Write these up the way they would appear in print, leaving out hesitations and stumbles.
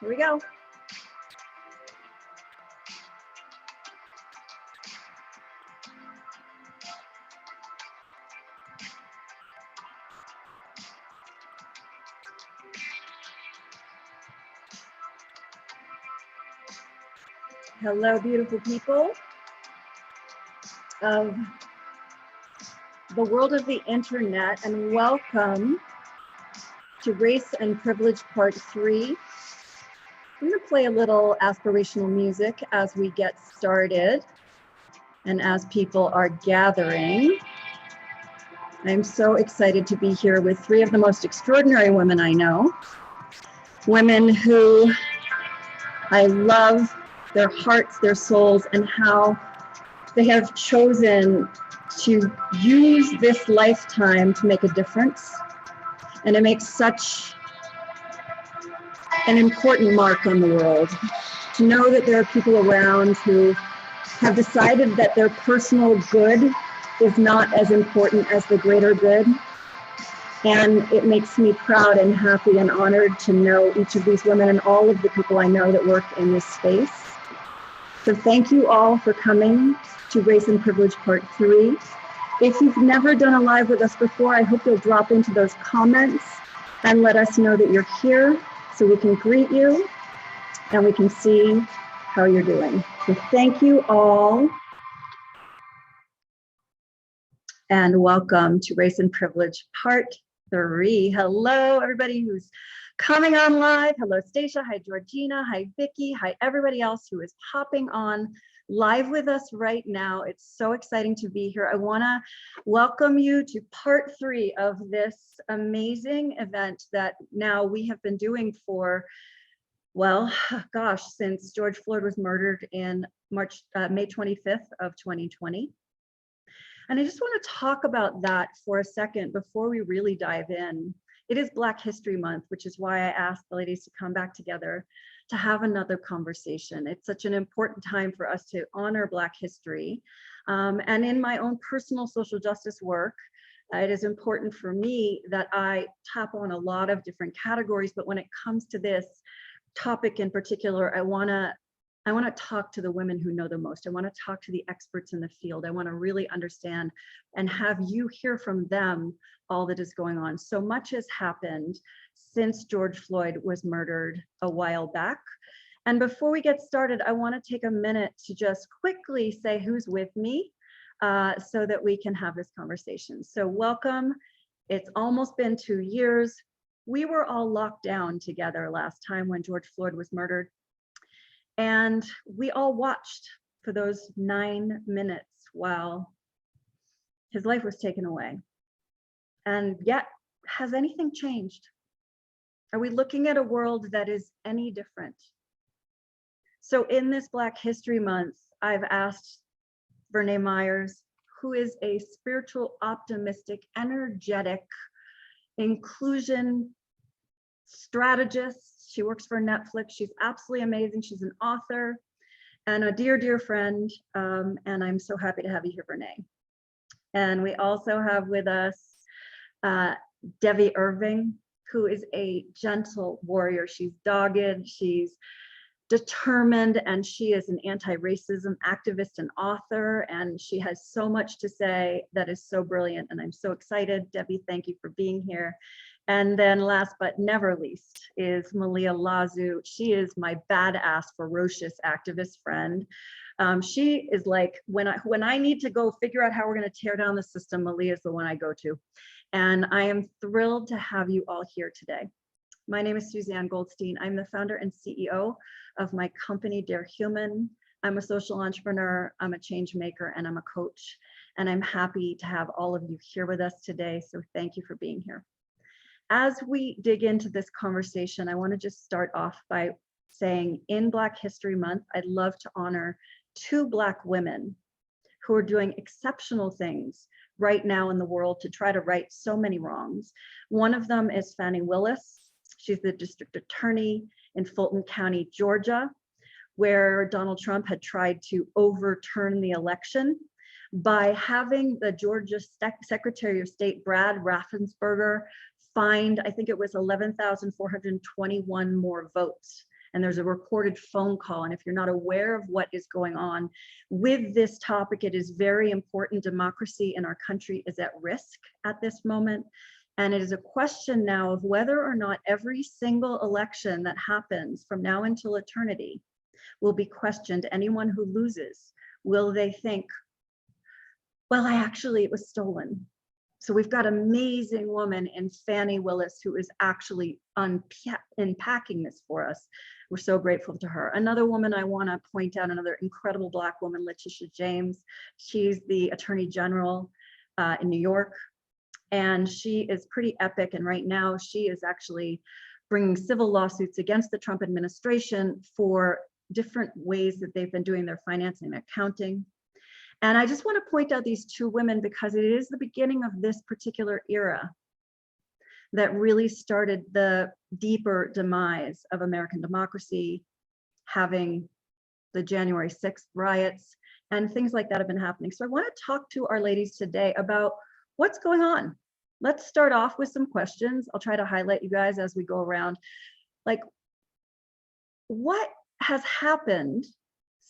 Here we go. Hello, beautiful people of the world of the internet, and welcome to Race and Privilege Part 3. I'm going to play a little aspirational music as we get started and as people are gathering. I'm so excited to be here with three of the most extraordinary women I know. Women who I love their hearts, their souls, and how they have chosen to use this lifetime to make a difference. And it makes such an important mark on the world to know that there are people around who have decided that their personal good is not as important as the greater good. And it makes me proud and happy and honored to know each of these women and all of the people I know that work in this space. So thank you all for coming to Race and Privilege Part 3. If you've never done a live with us before, I hope you'll drop into those comments and let us know that you're here so we can greet you and we can see how you're doing. So thank you all. And welcome to Race and Privilege Part 3. Hello, everybody who's coming on live. Hello, Stacia. Hi, Georgina. Hi, Vicky. Hi, everybody else who is hopping on live with us right now. It's so exciting to be here. I want to welcome you to Part 3 of this amazing event that now we have been doing for, well, gosh, since George Floyd was murdered in May 25th of 2020. And I just want to talk about that for a second before we really dive in. It is Black History Month, which is why I asked the ladies to come back together to have another conversation. It's such an important time for us to honor Black history. And in my own personal social justice work, it is important for me that I tap on a lot of different categories, but when it comes to this topic in particular, I wanna talk to the women who know the most. I want to talk to the experts in the field. I want to really understand and have you hear from them all that is going on. So much has happened since George Floyd was murdered a while back. And before we get started, I want to take a minute to just quickly say who's with me so that we can have this conversation. So welcome. It's almost been 2 years. We were all locked down together last time when George Floyd was murdered. And we all watched for those 9 minutes while his life was taken away. And yet, has anything changed? Are we looking at a world that is any different? So in this Black History Month, I've asked Verna Myers, who is a spiritual, optimistic, energetic, inclusion strategist. She works for Netflix. She's absolutely amazing. She's an author and a dear, dear friend. And I'm so happy to have you here, Renee. And we also have with us Debby Iriving, who is a gentle warrior. She's dogged, she's determined, and she is an anti-racism activist and author. And she has so much to say that is so brilliant. And I'm so excited. Debby, thank you for being here. And then last but never least is Malia Lazu. She is my badass, ferocious activist friend. She is like, when I need to go figure out how we're going to tear down the system, Malia is the one I go to. And I am thrilled to have you all here today. My name is Susanne Goldstein. I'm the founder and CEO of my company, Dare Human. I'm a social entrepreneur, I'm a change maker, and I'm a coach. And I'm happy to have all of you here with us today. So thank you for being here. As we dig into this conversation, I want to just start off by saying in Black History Month, I'd love to honor 2 Black women who are doing exceptional things right now in the world to try to right so many wrongs. One of them is Fani Willis. She's the district attorney in Fulton County, Georgia, where Donald Trump had tried to overturn the election by having the Georgia Secretary of State, Brad Raffensperger, find, I think it was 11,421 more votes and there's a recorded phone call. And if you're not aware of what is going on with this topic, it is very important. Democracy in our country is at risk at this moment. And it is a question now of whether or not every single election that happens from now until eternity will be questioned. Anyone who loses, will they think, well, it was stolen. So we've got an amazing woman in Fannie Willis who is actually unpacking this for us. We're so grateful to her. Another woman I want to point out, another incredible Black woman, Letitia James. She's the Attorney General in New York, and she is pretty epic. And right now she is actually bringing civil lawsuits against the Trump administration for different ways that they've been doing their financing and accounting. And I just want to point out these two women because it is the beginning of this particular era that really started the deeper demise of American democracy, having the January 6th riots and things like that have been happening. So I want to talk to our ladies today about what's going on. Let's start off with some questions. I'll try to highlight you guys as we go around. Like, what has happened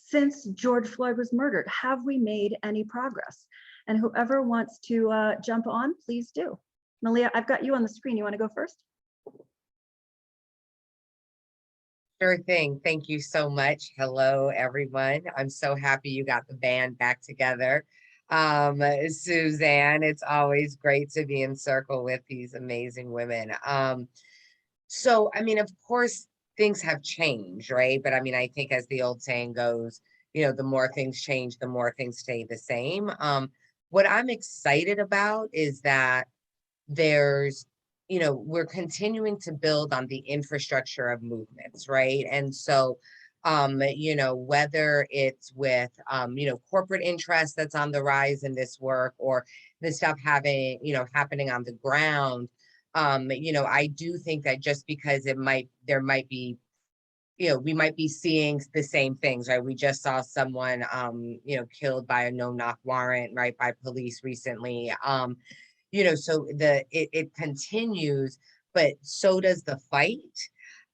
since George Floyd was murdered? Have we made any progress? And whoever wants to jump on, please do. Malia, I've got you on the screen. You want to go first? Sure thing. Thank you so much. Hello, everyone. I'm so happy you got the band back together. Susanne, it's always great to be in circle with these amazing women. So, I mean, of course, things have changed, right? But I mean, I think as the old saying goes, the more things change, the more things stay the same. What I'm excited about is that there's, we're continuing to build on the infrastructure of movements, right? And so, whether it's with, corporate interest that's on the rise in this work or this stuff happening on the ground, I do think that just because there might be, we might be seeing the same things, right? We just saw someone, killed by a no-knock warrant, right, by police recently. So it continues, but so does the fight.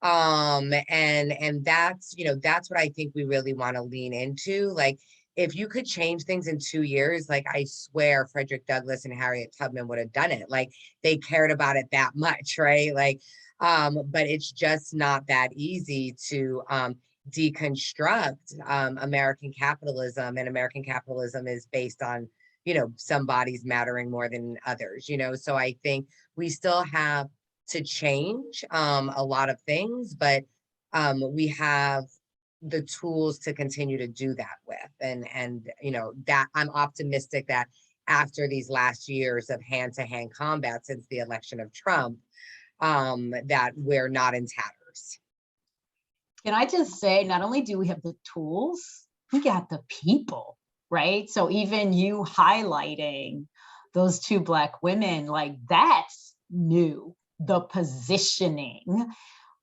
And that's what I think we really want to lean into. Like, if you could change things in 2 years, like, I swear Frederick Douglass and Harriet Tubman would have done it. Like, they cared about it that much, right? Like, but it's just not that easy to deconstruct American capitalism, and American capitalism is based on, some bodies mattering more than others, so I think we still have to change a lot of things, but we have the tools to continue to do that with. And that I'm optimistic that after these last years of hand-to-hand combat since the election of Trump, that we're not in tatters. Can I just say, not only do we have the tools, we got the people, right? So even you highlighting those two Black women, like, that's new, the positioning.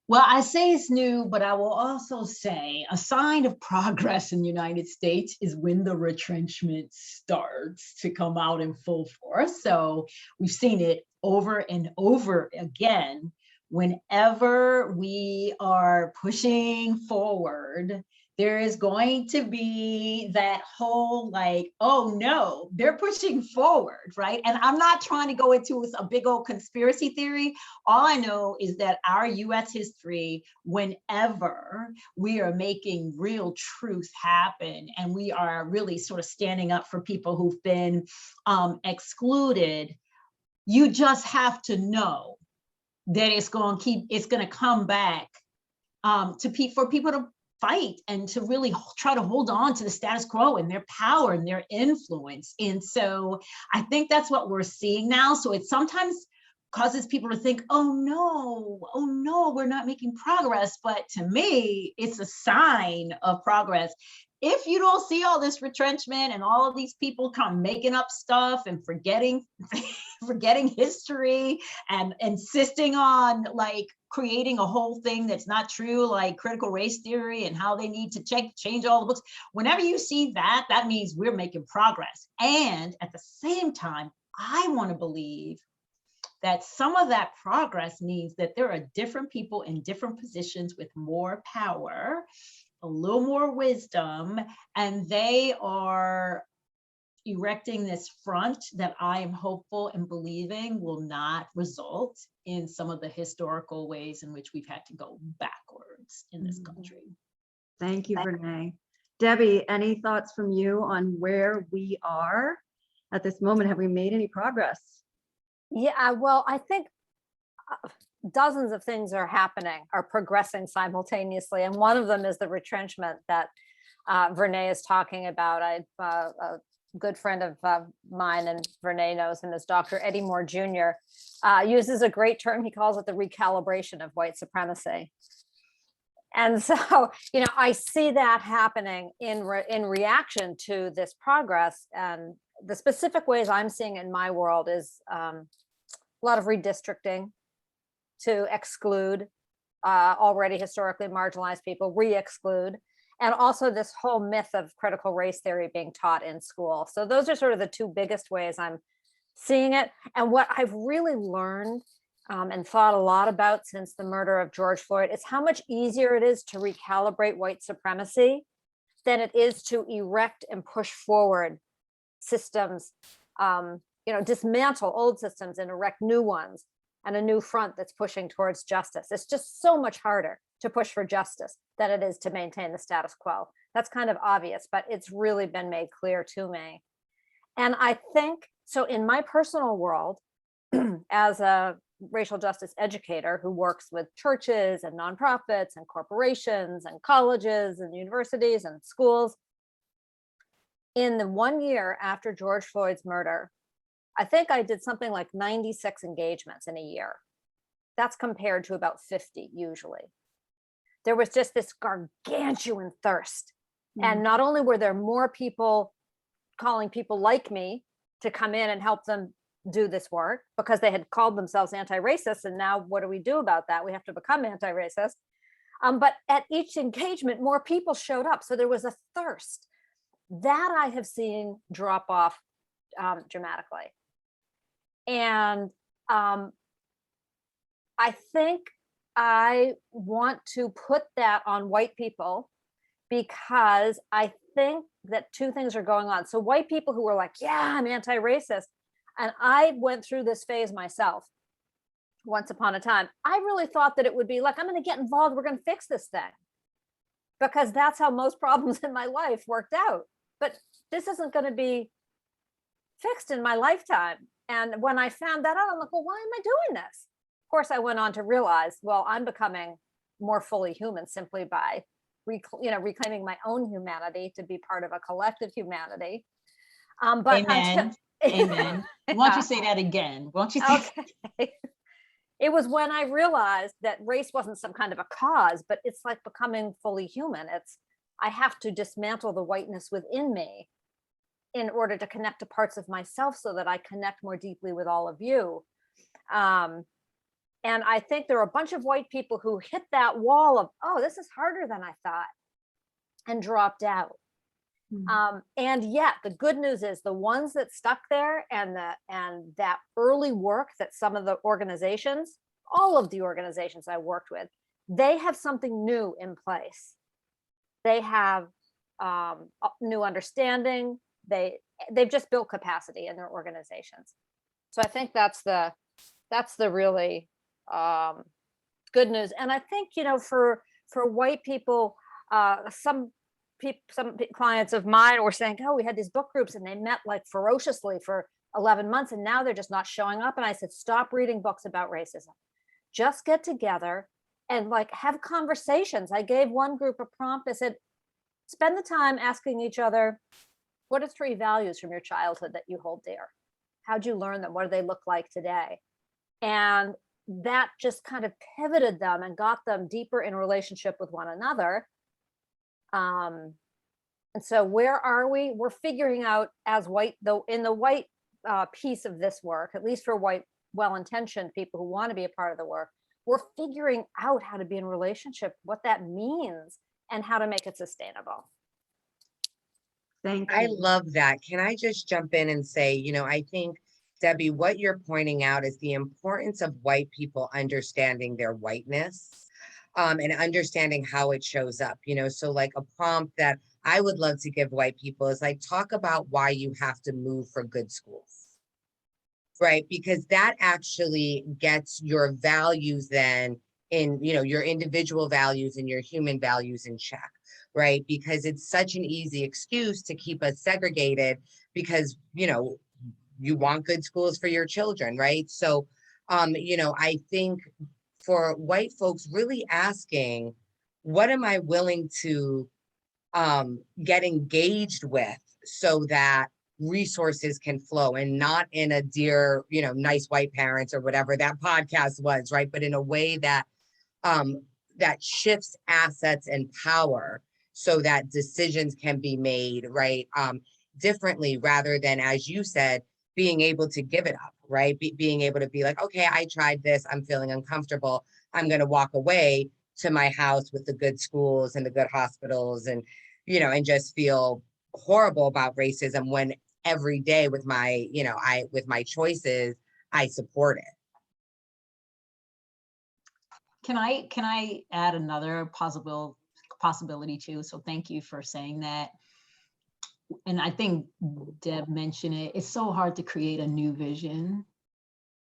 Well, I say it's new, but I will also say a sign of progress in the United States is when the retrenchment starts to come out in full force. So we've seen it over and over again. Whenever we are pushing forward, there is going to be that whole, like, oh no, they're pushing forward, right? And I'm not trying to go into a big old conspiracy theory. All I know is that our US history, whenever we are making real truth happen and we are really sort of standing up for people who've been excluded, you just have to know that it's going to come back for people to fight and to really try to hold on to the status quo and their power and their influence. And so I think that's what we're seeing now. So it sometimes causes people to think, oh no, we're not making progress. But to me, it's a sign of progress. If you don't see all this retrenchment and all of these people come making up stuff and forgetting history and insisting on, like, creating a whole thing that's not true, like critical race theory and how they need to change all the books. Whenever you see that, that means we're making progress. And at the same time, I want to believe that some of that progress means that there are different people in different positions with more power, a little more wisdom, and they are erecting this front that I am hopeful and believing will not result in some of the historical ways in which we've had to go backwards in this country. Thank you, Renee. Debbie, any thoughts from you on where we are at this moment? Have we made any progress? Yeah, well, I think dozens of things are happening, are progressing simultaneously. And one of them is the retrenchment that Verna is talking about. A good friend of mine, and Verna knows him as Dr. Eddie Moore Jr., uses a great term. He calls it the recalibration of white supremacy. And so, you know, I see that happening in reaction to this progress. And the specific ways I'm seeing in my world is a lot of redistricting to exclude already historically marginalized people, re-exclude, and also this whole myth of critical race theory being taught in school. So those are sort of the two biggest ways I'm seeing it. And what I've really learned and thought a lot about since the murder of George Floyd is how much easier it is to recalibrate white supremacy than it is to erect and push forward systems, you know, dismantle old systems and erect new ones, and a new front that's pushing towards justice. It's just so much harder to push for justice than it is to maintain the status quo. That's kind of obvious, but it's really been made clear to me. And I think, so in my personal world, as a racial justice educator who works with churches and nonprofits and corporations and colleges and universities and schools, in the 1 year after George Floyd's murder, I think I did something like 96 engagements in a year. That's compared to about 50 usually. There was just this gargantuan thirst. And not only were there more people calling people like me to come in and help them do this work because they had called themselves anti-racist, and now what do we do about that? We have to become anti-racist. But at each engagement, more people showed up. So there was a thirst that I have seen drop off dramatically. And I think I want to put that on white people because I think that two things are going on. So white people who were like, yeah, I'm anti-racist. And I went through this phase myself once upon a time. I really thought that it would be like, I'm going to get involved. We're going to fix this thing. Because that's how most problems in my life worked out. But this isn't going to be fixed in my lifetime. And when I found that out, I'm like, well, why am I doing this? Of course, I went on to realize, well, I'm becoming more fully human simply by reclaiming my own humanity to be part of a collective humanity. But Amen. Amen. Why don't you say that again? Why don't you say okay. It was when I realized that race wasn't some kind of a cause, but it's like becoming fully human. I have to dismantle the whiteness within me in order to connect to parts of myself so that I connect more deeply with all of you. And I think there are a bunch of white people who hit that wall of, oh, this is harder than I thought, and dropped out. And yet the good news is the ones that stuck there and that early work that some of the organizations, all of the organizations I worked with, they have something new in place. They have new understanding. They've just built capacity in their organizations. So I think that's the really good news. And I think, you know, for white people, some clients of mine were saying, oh, we had these book groups and they met like ferociously for 11 months and now they're just not showing up. And I said, stop reading books about racism. Just get together and like have conversations. I gave one group a prompt. I said, spend the time asking each other, what are 3 values from your childhood that you hold dear? How'd you learn them? What do they look like today? And that just kind of pivoted them and got them deeper in relationship with one another. And so where are we? We're figuring out as white, though, in the white piece of this work, at least for white, well-intentioned people who want to be a part of the work, we're figuring out how to be in relationship, what that means, and how to make it sustainable. Thank you. I love that. Can I just jump in and say, you know, I think Debbie, what you're pointing out is the importance of white people understanding their whiteness, and understanding how it shows up. So like a prompt that I would love to give white people is like, talk about why you have to move for good schools, right? Because that actually gets your values then in, your individual values and your human values in check, right? Because it's such an easy excuse to keep us segregated because, you want good schools for your children, right? So, I think for white folks really asking, what am I willing to get engaged with so that resources can flow, and not in a dear, nice white parents or whatever that podcast was, right? But in a way that that shifts assets and power so that decisions can be made, right? Differently, rather than, as you said, being able to give it up, right? Being able to be like, okay, I tried this, I'm feeling uncomfortable, I'm going to walk away to my house with the good schools and the good hospitals, and and just feel horrible about racism when every day with my, with my choices, I support it. Can I add another possibility too? So thank you for saying that. And I think Deb mentioned it. It's so hard to create a new vision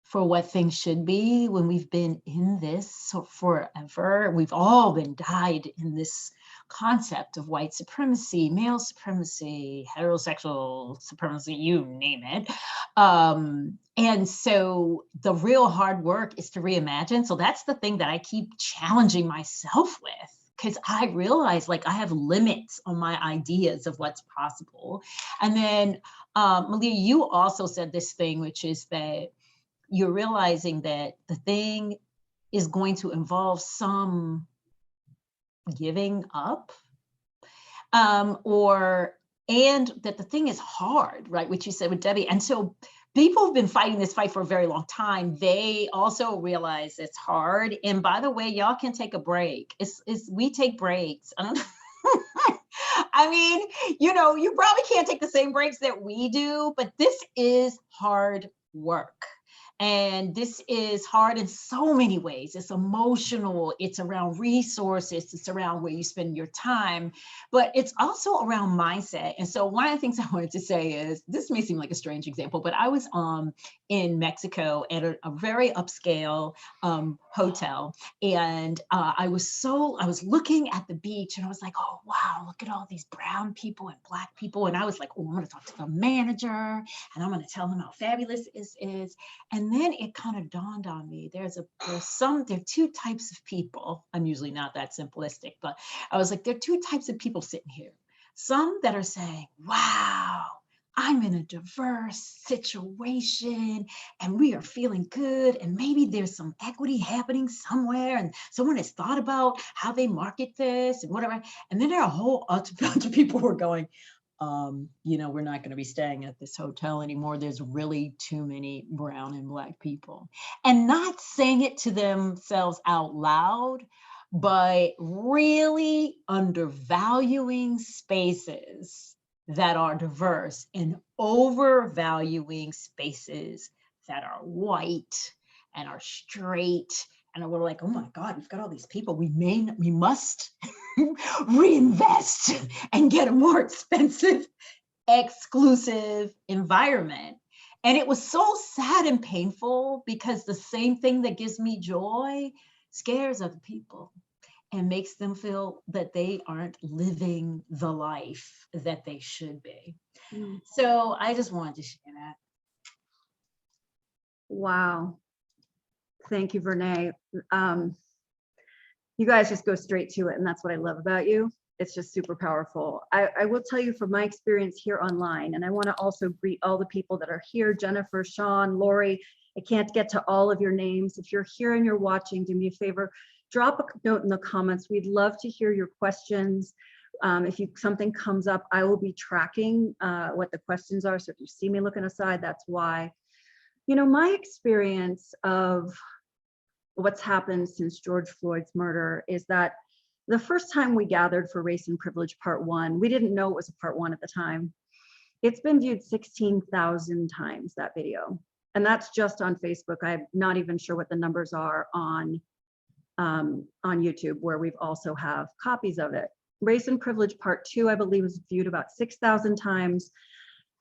for what things should be when we've been in this forever. We've all been dyed in this concept of white supremacy, male supremacy, heterosexual supremacy, you name it. And so the real hard work is to reimagine. So that's the thing that I keep challenging myself with, because I realize like I have limits on my ideas of what's possible. And then Malia, you also said this thing, which is that you're realizing that the thing is going to involve some giving up, and that the thing is hard, right? Which you said with Debbie. And so people have been fighting this fight for a very long time. They also realize it's hard. And by the way, y'all can take a break. We take breaks. I mean, you probably can't take the same breaks that we do, but this is hard work. And this is hard in so many ways. It's emotional, it's around resources, it's around where you spend your time, but it's also around mindset. And so one of the things I wanted to say is, this may seem like a strange example, but I was in Mexico at a very upscale hotel. And I was looking at the beach and I was like, oh, wow, look at all these brown people and black people. And I was like, oh, I'm gonna talk to the manager and I'm gonna tell them how fabulous this is. And then it kind of dawned on me, there are two types of people. I'm usually not that simplistic, but I was like, there are two types of people sitting here. Some that are saying, wow, I'm in a diverse situation and we are feeling good. And maybe there's some equity happening somewhere and someone has thought about how they market this and whatever. And then there are a whole bunch of people who are going, we're not going to be staying at this hotel anymore. There's really too many brown and black people. And not saying it to themselves out loud, but really undervaluing spaces that are diverse and overvaluing spaces that are white and are straight. And we're like, oh my God, we've got all these people. We must reinvest and get a more expensive, exclusive environment. And it was so sad and painful because the same thing that gives me joy scares other people and makes them feel that they aren't living the life that they should be. So I just wanted to share that. Wow. Thank you, Verna. You guys just go straight to it, and that's what I love about you. It's just super powerful. I will tell you from my experience here online, and I want to also greet all the people that are here, Jennifer, Sean, Lori. I can't get to all of your names. If you're here and you're watching, do me a favor, drop a note in the comments. We'd love to hear your questions. If something comes up, I will be tracking what the questions are. So if you see me looking aside, that's why. My experience of what's happened since George Floyd's murder is that the first time we gathered for Race and Privilege Part 1, we didn't know it was a Part 1 at the time. It's been viewed 16,000 times, that video. And that's just on Facebook. I'm not even sure what the numbers are on YouTube, where we've also have copies of it. Race and Privilege Part 2, I believe, was viewed about 6,000 times.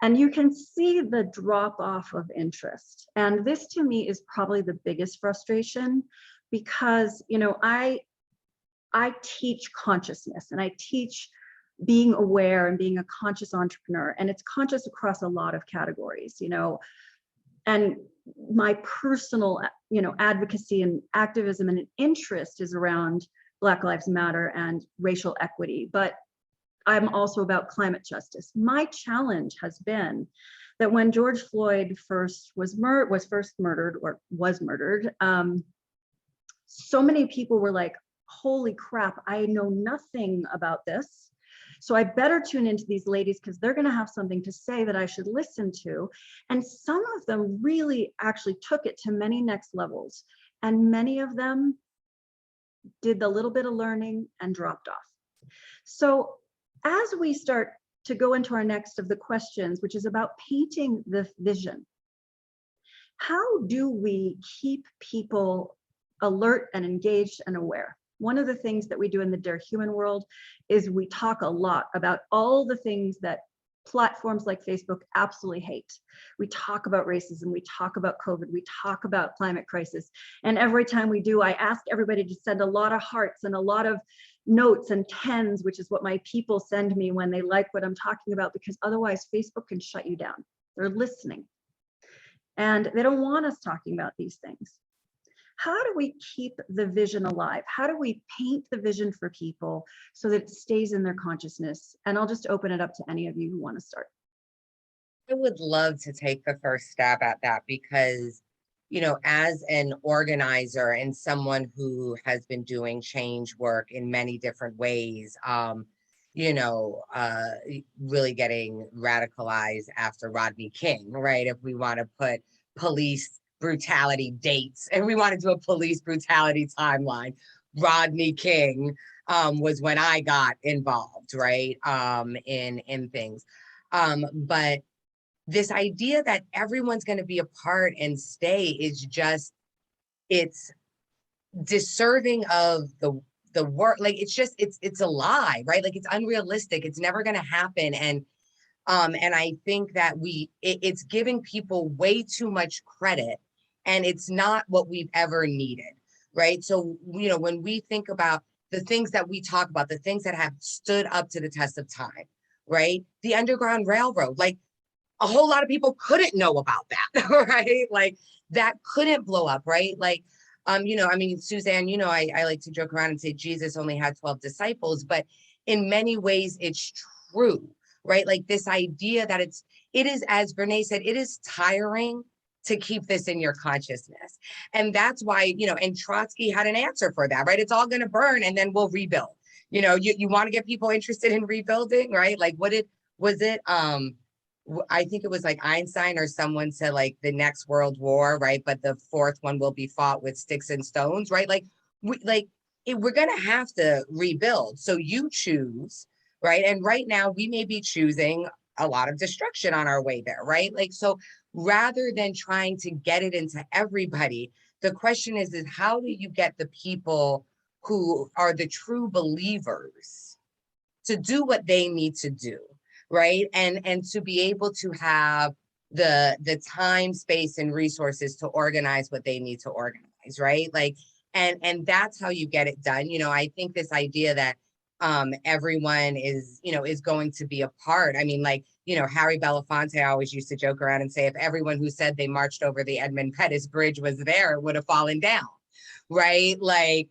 And you can see the drop off of interest. And this to me is probably the biggest frustration, because, you know, I teach consciousness, and I teach being aware and being a conscious entrepreneur. And it's conscious across a lot of categories, you know, and my personal, you know, advocacy and activism and interest is around Black Lives Matter and racial equity. But I'm also about climate justice. My challenge has been that when George Floyd was first murdered, so many people were like, holy crap, I know nothing about this. So I better tune into these ladies because they're going to have something to say that I should listen to. And some of them really actually took it to many next levels. And many of them did the little bit of learning and dropped off. So as we start to go into our next of the questions, which is about painting the vision, how do we keep people alert and engaged and aware? One of the things that we do in the Dare Human world is we talk a lot about all the things that platforms like Facebook absolutely hate. We talk about racism, we talk about COVID, we talk about climate crisis. And every time we do, I ask everybody to send a lot of hearts and a lot of notes and tens, which is what my people send me when they like what I'm talking about, because otherwise Facebook can shut you down. They're listening. And they don't want us talking about these things. How do we keep the vision alive? How do we paint the vision for people so that it stays in their consciousness? And I'll just open it up to any of you who want to start. I would love to take the first stab at that because, you know, as an organizer and someone who has been doing change work in many different ways, you know, really getting radicalized after Rodney King, right? If we want to put police brutality dates and we want to do a police brutality timeline, Rodney King was when I got involved, right? In things. But this idea that everyone's going to be a part and stay is just, it's deserving of the work. Like, it's just, it's a lie, right? Like, it's unrealistic. It's never going to happen. And I think that it's giving people way too much credit, and it's not what we've ever needed, right? So, you know, when we think about the things that we talk about, the things that have stood up to the test of time, right? The Underground Railroad, like, a whole lot of people couldn't know about that, right? Like, that couldn't blow up, right? Like, you know, I mean, Susanne, you know, I like to joke around and say Jesus only had 12 disciples, but in many ways it's true, right? Like, this idea that it is, as Verna said, it is tiring to keep this in your consciousness. And that's why, you know, and Trotsky had an answer for that, right? It's all going to burn and then we'll rebuild. You know, you want to get people interested in rebuilding, right? Like, I think it was like Einstein or someone said, like, the next world war, right? But the fourth one will be fought with sticks and stones, right? Like, we're going to have to rebuild. So you choose, right? And right now we may be choosing a lot of destruction on our way there, right? Like, so rather than trying to get it into everybody, the question is how do you get the people who are the true believers to do what they need to do, right? And to be able to have the time, space, and resources to organize what they need to organize, right? Like, and that's how you get it done. You know, I think this idea that everyone is, you know, is going to be a part. I mean, like, you know, Harry Belafonte always used to joke around and say, if everyone who said they marched over the Edmund Pettus Bridge was there, it would have fallen down, right? Like,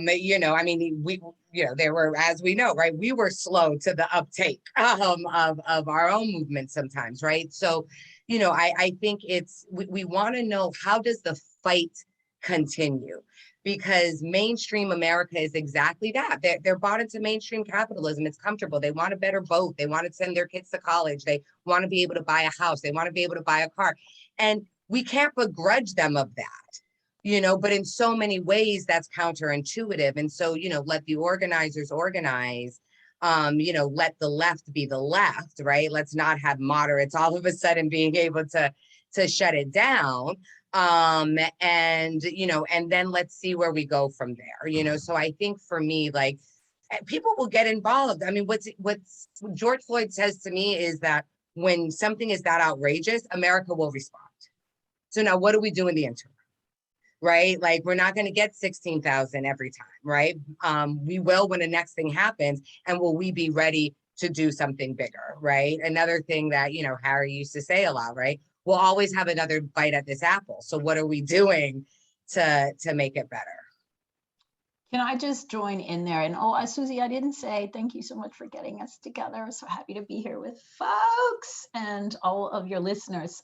you know, I mean, we, you know, there were, as we know, right, we were slow to the uptake of our own movement sometimes, right? So, you know, I think we want to know, how does the fight continue? Because mainstream America is exactly that. They're bought into mainstream capitalism. It's comfortable. They want a better boat. They want to send their kids to college. They want to be able to buy a house. They want to be able to buy a car. And we can't begrudge them of that, you know, but in so many ways that's counterintuitive. And so, you know, let the organizers organize, you know, let the left be the left, right? Let's not have moderates all of a sudden being able to to shut it down. And, and then let's see where we go from there, so I think for me, like, people will get involved. I mean, what's George Floyd says to me is that when something is that outrageous, America will respond. So now what do we do in the interim? Right? Like, we're not going to get 16,000 every time, right? We will when the next thing happens, and will we be ready to do something bigger, right? Another thing that, Harry used to say a lot, right? We'll always have another bite at this apple. So what are we doing to make it better? Can I just join in there? And Susie, I didn't say thank you so much for getting us together. So happy to be here with folks and all of your listeners.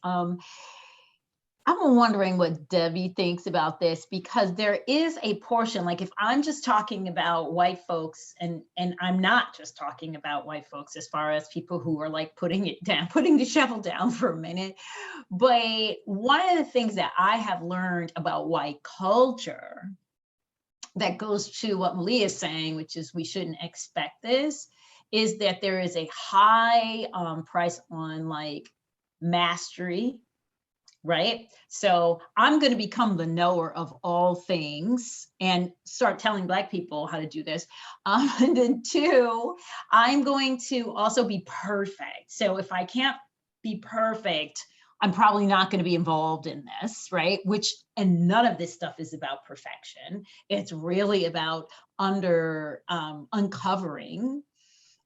I'm wondering what Debbie thinks about this, because there is a portion, like if I'm just talking about white folks, and I'm not just talking about white folks as far as people who are like putting it down, putting the shovel down for a minute. But one of the things that I have learned about white culture that goes to what Malia is saying, which is we shouldn't expect this, is that there is a high price on like mastery. Right? So I'm going to become the knower of all things and start telling Black people how to do this. And then 2, I'm going to also be perfect. So if I can't be perfect, I'm probably not going to be involved in this, right? And none of this stuff is about perfection. It's really about uncovering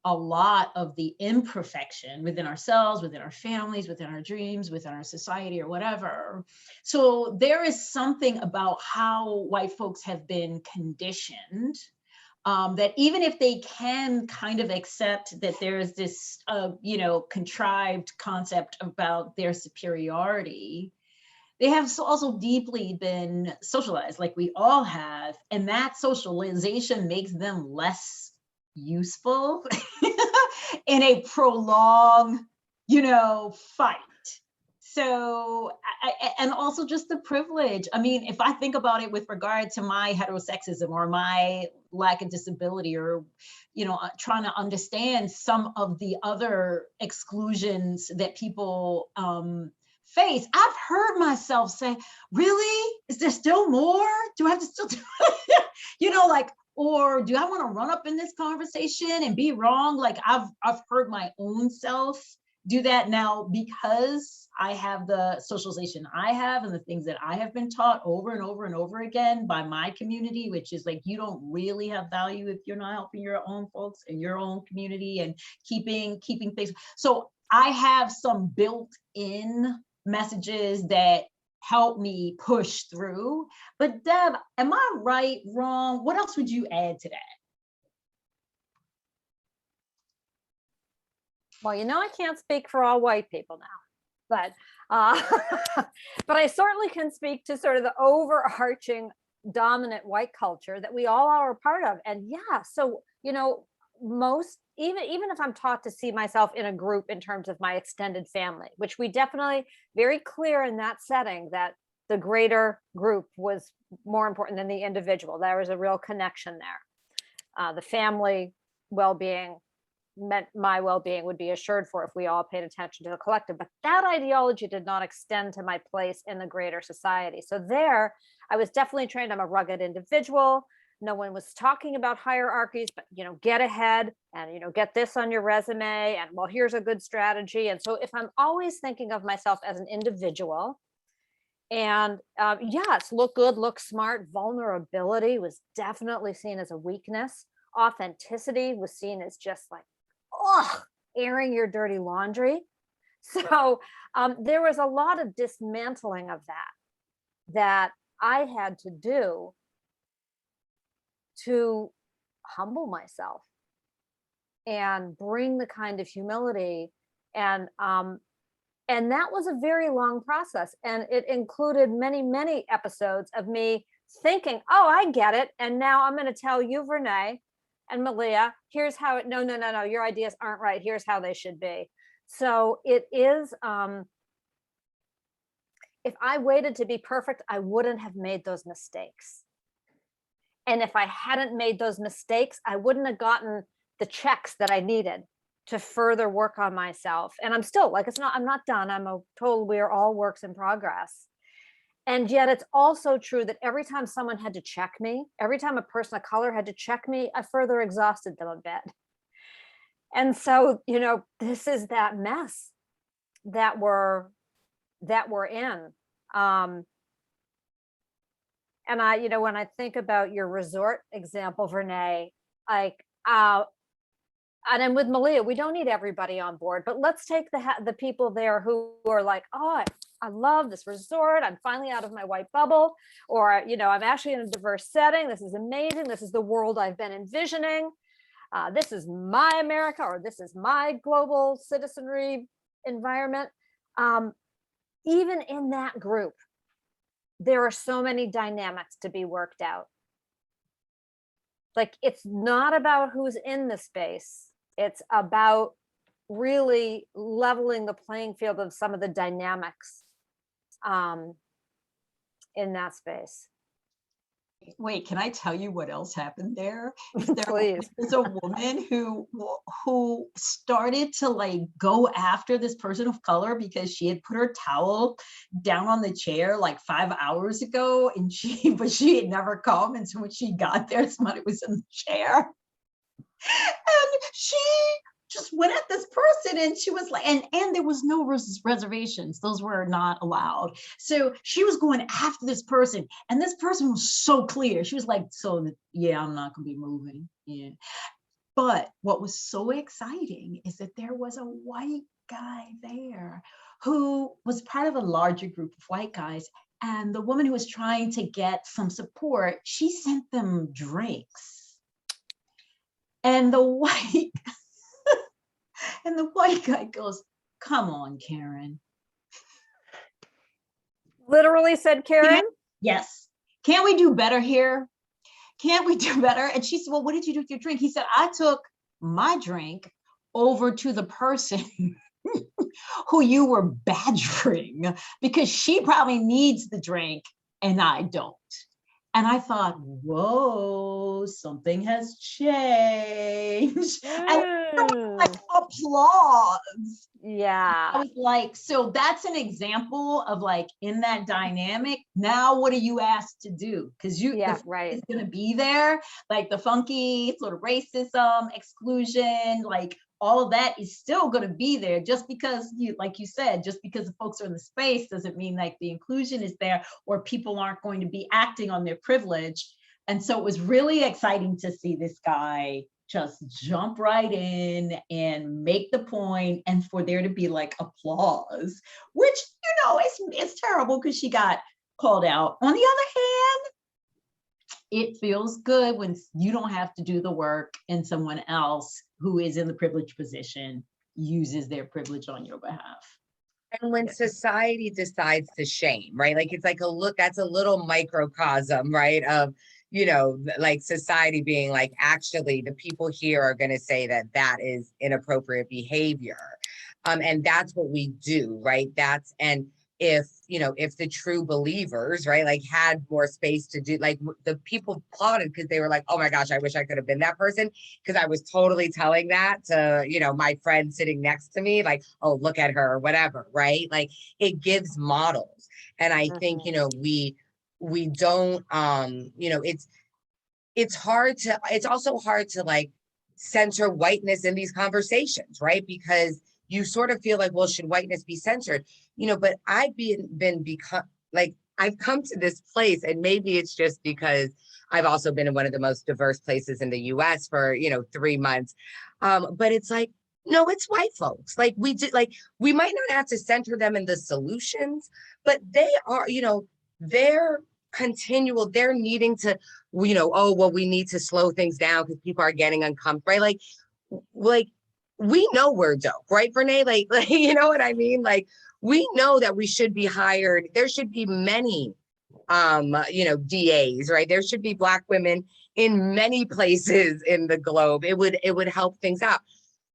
a lot of the imperfection within ourselves, within our families, within our dreams, within our society, or whatever. So there is something about how white folks have been conditioned that even if they can kind of accept that there is this, contrived concept about their superiority, they have also deeply been socialized, like we all have, and that socialization makes them less useful in a prolonged, fight. So, and also just the privilege. I mean, if I think about it with regard to my heterosexism or my lack of disability, or, trying to understand some of the other exclusions that people face, I've heard myself say, really? Is there still more? Do I have to still do it? Or do I want to run up in this conversation and be wrong? Like I've heard my own self do that now, because I have the socialization I have and the things that I have been taught over and over and over again by my community, which is like, you don't really have value if you're not helping your own folks in your own community and keeping things. So I have some built-in messages that help me push through. But Deb, am I right, wrong? What else would you add to that? Well, I can't speak for all white people now, but but I certainly can speak to sort of the overarching dominant white culture that we all are a part of. And yeah, so most, even if I'm taught to see myself in a group in terms of my extended family, which we definitely very clear in that setting that the greater group was more important than the individual. There was a real connection there. The family well-being meant my well-being would be assured for if we all paid attention to the collective. But that ideology did not extend to my place in the greater society. So there, I was definitely trained. I'm a rugged individual. No one was talking about hierarchies, but get ahead and get this on your resume, and well, here's a good strategy. And so if I'm always thinking of myself as an individual, and yes, look good, look smart, vulnerability was definitely seen as a weakness. Authenticity was seen as just like, airing your dirty laundry. So there was a lot of dismantling of that I had to do to humble myself and bring the kind of humility, and that was a very long process, and it included many episodes of me thinking, oh, I get it, and now I'm going to tell you, Verna and Malia, here's how it, no, your ideas aren't right, here's how they should be. So it is, if I waited to be perfect, I wouldn't have made those mistakes. And if I hadn't made those mistakes, I wouldn't have gotten the checks that I needed to further work on myself. And I'm still like, I'm not done. we're all works in progress. And yet it's also true that every time someone had to check me, every time a person of color had to check me, I further exhausted them a bit. And so, this is that mess that we're in. And when I think about your resort example, Verna, like, and then with Malia, we don't need everybody on board, but let's take the people there who are like, oh, I love this resort. I'm finally out of my white bubble, or, I'm actually in a diverse setting. This is amazing. This is the world I've been envisioning. This is my America, or this is my global citizenry environment. Even in that group, there are so many dynamics to be worked out. Like, it's not about who's in the space. It's about really leveling the playing field of some of the dynamics in that space. Wait, can I tell you what else happened there? Please. There's a woman who started to like go after this person of color because she had put her towel down on the chair like 5 hours ago, and but she had never come. And so when she got there, somebody was in the chair, and she just went at this person, and she was like, and there was no reservations. Those were not allowed. So she was going after this person, and this person was so clear. She was like, so yeah, I'm not gonna be moving. Yeah. But what was so exciting is that there was a white guy there who was part of a larger group of white guys. And the woman who was trying to get some support, she sent them drinks. And the white guy goes, come on, Karen. Literally said Karen? Yes. Can't we do better here? Can't we do better? And she said, well, what did you do with your drink? He said, I took my drink over to the person who you were badgering because she probably needs the drink and I don't. And I thought, whoa, something has changed. And like applause. Yeah. I was like, so that's an example of like in that dynamic. Now, what are you asked to do? Because right. It's going to be there, like the funky sort of racism, exclusion, like all of that is still going to be there. Just because like you said, just because the folks are in the space doesn't mean like the inclusion is there or people aren't going to be acting on their privilege. And so it was really exciting to see this guy just jump right in and make the point, and for there to be like applause, which, it's terrible because she got called out. On the other hand, it feels good when you don't have to do the work and someone else who is in the privileged position uses their privilege on your behalf. And when society decides to shame, right? Like, it's like that's a little microcosm, right? Of, like society being like, actually, the people here are going to say that is inappropriate behavior. And that's what we do, right? If the true believers, right, like had more space to do, like the people applauded because they were like, oh my gosh, I wish I could have been that person. Because I was totally telling that to, my friend sitting next to me, like, oh, look at her or whatever, right? Like, it gives models. And I think, we don't, it's also hard to like center whiteness in these conversations, right? Because you sort of feel like, well, should whiteness be censored? But I've I've come to this place, and maybe it's just because I've also been in one of the most diverse places in the US for, 3 months. But it's like, no, it's white folks. Like, we might not have to center them in the solutions, but they are, they're needing to, we need to slow things down because people are getting uncomfortable, right? Like we know we're dope, right, Verna? Like, you know what I mean? Like, we know that we should be hired. There should be many, DAs, right? There should be Black women in many places in the globe. It would help things out.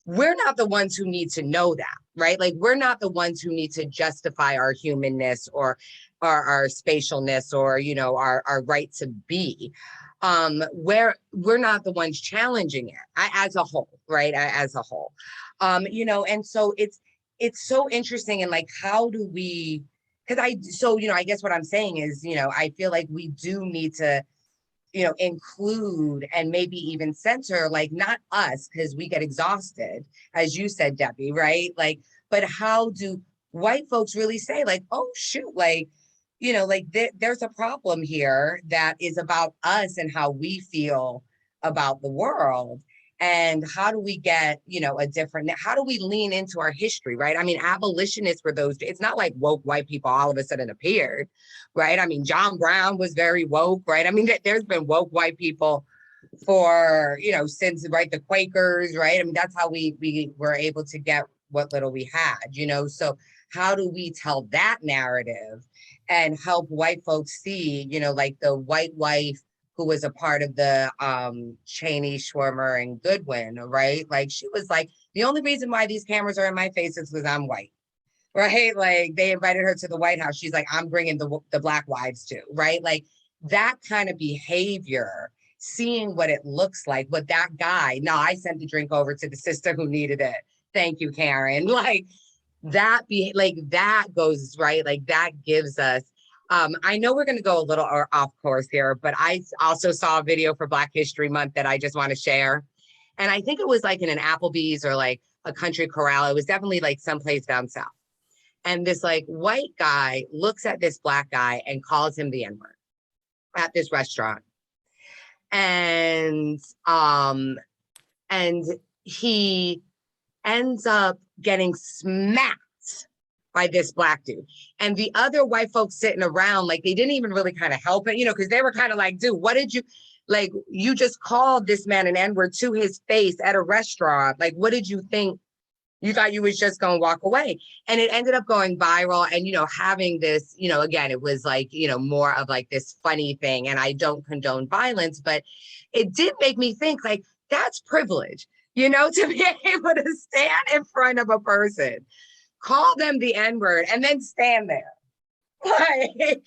We're not the ones who need to know that, right? Like, we're not the ones who need to justify our humanness or our spatialness or, our right to be. where we're not the ones challenging it as a whole, right? As a whole, you know, and so it's so interesting. And like, how do we, so, you know, I guess what I'm saying is, you know, I feel like we do need to, you know, include and maybe even censor, like not us, because we get exhausted, as you said, Debbie, right? Like, but how do white folks really say like, oh shoot, like, you know, like there's a problem here that is about us and how we feel about the world. And how do we get, you know, how do we lean into our history, right? I mean, abolitionists were those, it's not like woke white people all of a sudden appeared, right? I mean, John Brown was very woke, right? I mean, there's been woke white people for, you know, since, right, the Quakers, right? I mean, that's how we were able to get what little we had, you know? So how do we tell that narrative and help white folks see, you know, like the white wife who was a part of the Cheney, Schwimmer, and Goodwin, right? Like, she was like, the only reason why these cameras are in my face is because I'm white, right? Like, they invited her to the White House. She's like, I'm bringing the Black wives too, right? Like, that kind of behavior, seeing what it looks like, what that guy, no, I sent the drink over to the sister who needed it. Thank you, Karen. Like, that that goes, right? Like, that gives us, I know we're going to go a little off course here, but I also saw a video for Black History Month that I just want to share. And I think it was like in an Applebee's or like a country corral. It was definitely like someplace down south. And this like white guy looks at this Black guy and calls him the N-word at this restaurant. And he ends up getting smacked by this Black dude. And the other white folks sitting around, like, they didn't even really kind of help it, you know, because they were kind of like, dude, what did you, like, you just called this man an N-word to his face at a restaurant. Like, what did you think? You thought you was just going to walk away. And it ended up going viral and, you know, having this, you know, again, it was like, you know, more of like this funny thing. And I don't condone violence, but it did make me think like, that's privilege, you know, to be able to stand in front of a person, call them the N-word, and then stand there. Like,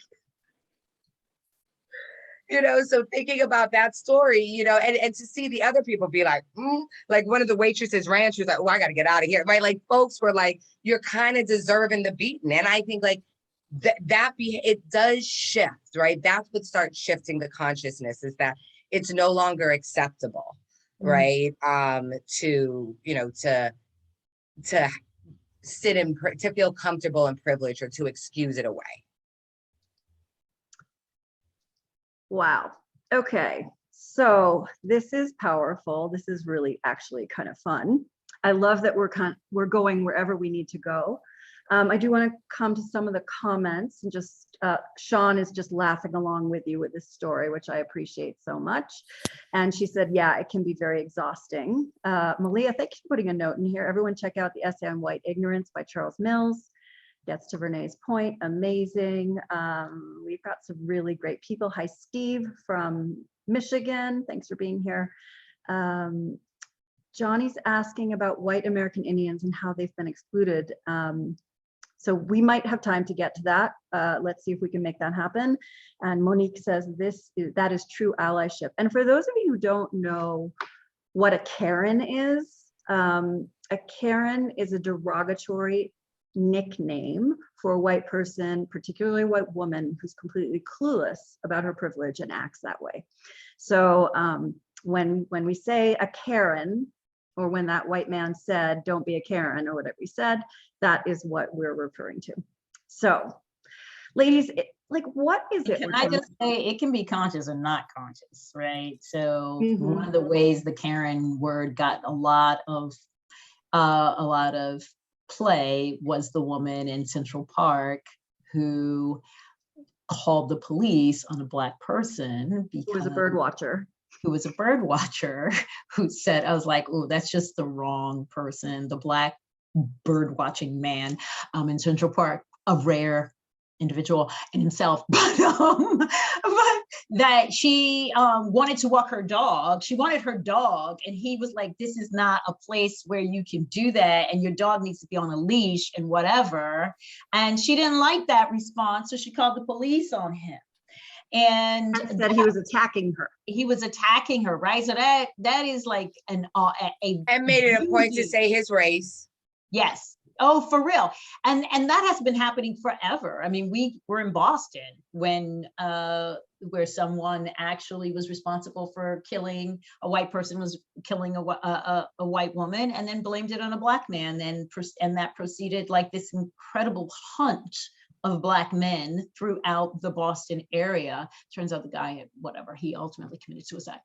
you know, so thinking about that story, you know, and to see the other people be like, like one of the waitresses ran, she was like, oh, I got to get out of here, right? Like, folks were like, you're kind of deserving the beating. And I think like it does shift, right? That's what starts shifting the consciousness, is that it's no longer acceptable, right? To, you know, to sit in, to feel comfortable and privileged, or to excuse it away. Wow. Okay. So this is powerful. This is really actually kind of fun. I love that we're going wherever we need to go. I do want to come to some of the comments, and just Sean is just laughing along with you with this story, which I appreciate so much. And she said, yeah, it can be very exhausting. Malia, thank you for putting a note in here. Everyone check out the essay on white ignorance by Charles Mills. Gets to Renee's point, amazing. We've got some really great people. Hi, Steve from Michigan. Thanks for being here. Johnny's asking about white American Indians and how they've been excluded. So we might have time to get to that. Let's see if we can make that happen. And Monique says that is true allyship. And for those of you who don't know what a Karen is a derogatory nickname for a white person, particularly a white woman who's completely clueless about her privilege and acts that way. So when we say a Karen, or when that white man said, don't be a Karen, or whatever he said, that is what we're referring to. So ladies, like, what is it? Can I just say, it can be conscious and not conscious, right? So one of the ways the Karen word got a lot of play was the woman in Central Park who called the police on a Black person because who was a bird watcher. Who said, I was like, oh, that's just the wrong person. The Black bird watching man in Central Park, a rare individual in himself, but that she wanted to walk her dog. She wanted her dog, and he was like, this is not a place where you can do that, and your dog needs to be on a leash and whatever. And she didn't like that response, so she called the police on him. And That he was attacking her. he was attacking her, right? So that is like an And made it a point to beauty. say his race. Yes. Oh, for real. And that has been happening forever. I mean, we were in Boston when where someone actually was responsible for killing, a white person was killing a white woman, and then blamed it on a black man, and that proceeded like this incredible hunt of black men throughout the Boston area. Turns out the guy, whatever, he ultimately committed suicide.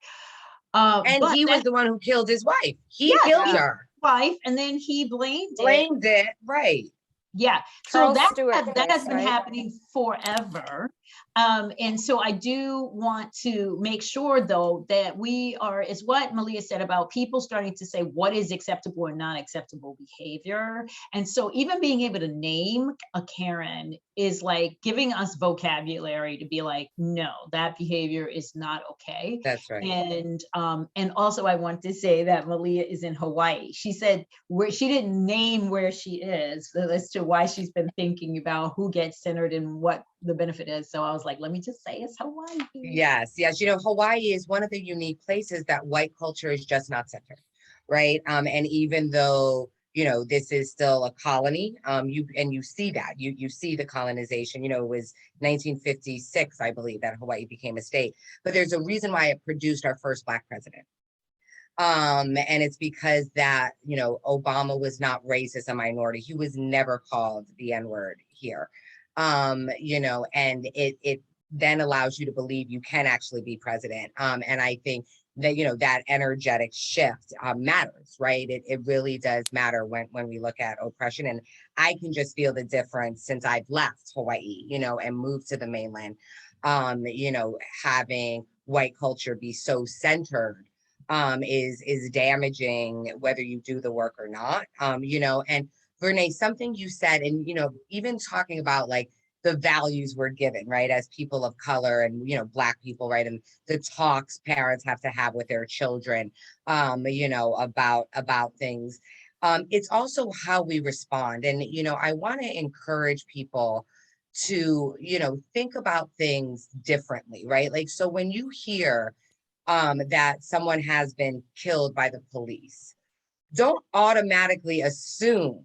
And But he was the one who killed his wife. He Yes. killed Yeah. her. wife, and then he blamed it. Blamed it. Right. Yeah, Charles so Stewart that has case, been right? happening forever. And so I do want to make sure, though, that we are, is what Malia said about people starting to say what is acceptable and not acceptable behavior. And so even being able to name a Karen is like giving us vocabulary to be like, no, that behavior is not okay. That's right. And also I want to say that Malia is in Hawaii. She said where she didn't name where she is as to why she's been thinking about who gets centered and what the benefit is. So I was like, let me just say it's Hawaii. Yes, yes. You know, Hawaii is one of the unique places that white culture is just not centered, right? And even though, you know, this is still a colony, you see that. You see the colonization. You know, it was 1956, I believe, that Hawaii became a state. But there's a reason why it produced our first Black president. And it's because that, you know, Obama was not racist as a minority. He was never called the N-word here. You know, and it then allows you to believe you can actually be president. And I think that, you know, that energetic shift matters, right? It really does matter when we look at oppression. And I can just feel the difference since I've left Hawaii, you know, and moved to the mainland. You know, having white culture be so centered is damaging whether you do the work or not. You know, and Verna, something you said, and, you know, even talking about like the values we're given, right, as people of color and, you know, Black people, right, and the talks parents have to have with their children, you know, about things. It's also how we respond. And, you know, I want to encourage people to, you know, think about things differently, right? Like, so when you hear that someone has been killed by the police, don't automatically assume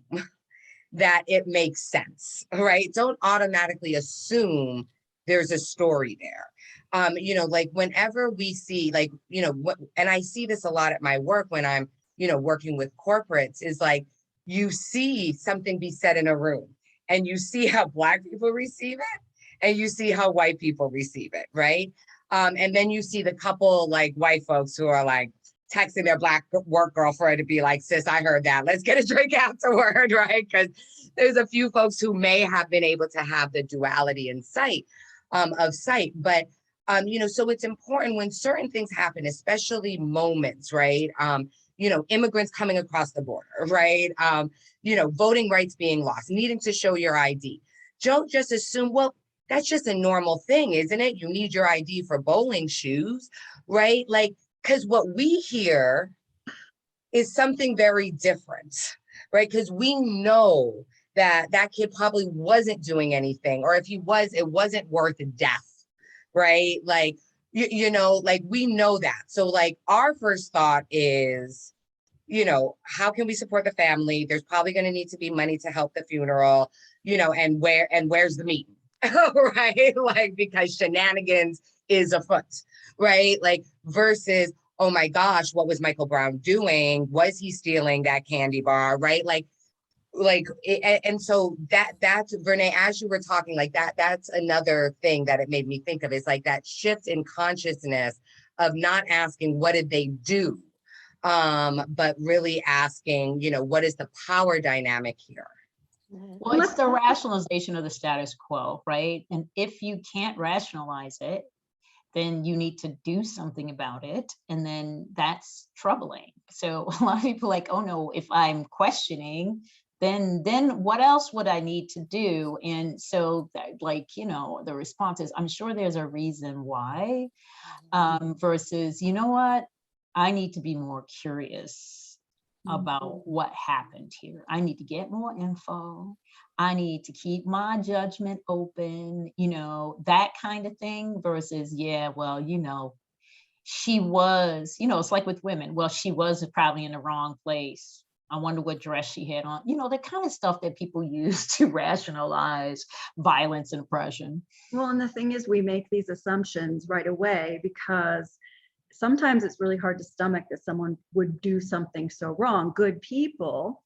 that it makes sense, right? Don't automatically assume there's a story there. You know, like whenever we see, like, you know, and I see this a lot at my work when I'm, you know, working with corporates, is like, you see something be said in a room and you see how Black people receive it and you see how white people receive it, right? And then you see the couple like white folks who are like, texting their Black work girlfriend to be like, sis, I heard that. Let's get a drink afterward, right? Because there's a few folks who may have been able to have the duality in sight of sight. But, you know, so it's important when certain things happen, especially moments, right? You know, immigrants coming across the border, right? You know, voting rights being lost, needing to show your ID. Don't just assume, well, that's just a normal thing, isn't it? You need your ID for bowling shoes, right? Like, because what we hear is something very different, right? Because we know that that kid probably wasn't doing anything, or if he was, it wasn't worth death, right? Like, you know, like we know that. So like our first thought is, you know, how can we support the family? There's probably going to need to be money to help the funeral, you know, and where's the meeting, right? Like, because shenanigans is afoot, right? Like, versus, oh my gosh, what was Michael Brown doing? Was he stealing that candy bar, right? And so that's Verna, as you were talking, like that's another thing that it made me think of, is like that shift in consciousness of not asking what did they do, but really asking, you know, what is the power dynamic here? Well, it's the rationalization of the status quo, right? And if you can't rationalize it, then you need to do something about it. And then that's troubling. So a lot of people are like, oh no, if I'm questioning, then what else would I need to do? And so that, like, you know, the response is, I'm sure there's a reason why, versus, you know what, I need to be more curious about what happened here. I need to get more info. I need to keep my judgment open, you know, that kind of thing versus, yeah, well, you know, she was, you know, it's like with women. Well, she was probably in the wrong place. I wonder what dress she had on, you know, the kind of stuff that people use to rationalize violence and oppression. Well, and the thing is, we make these assumptions right away because sometimes it's really hard to stomach that someone would do something so wrong. Good people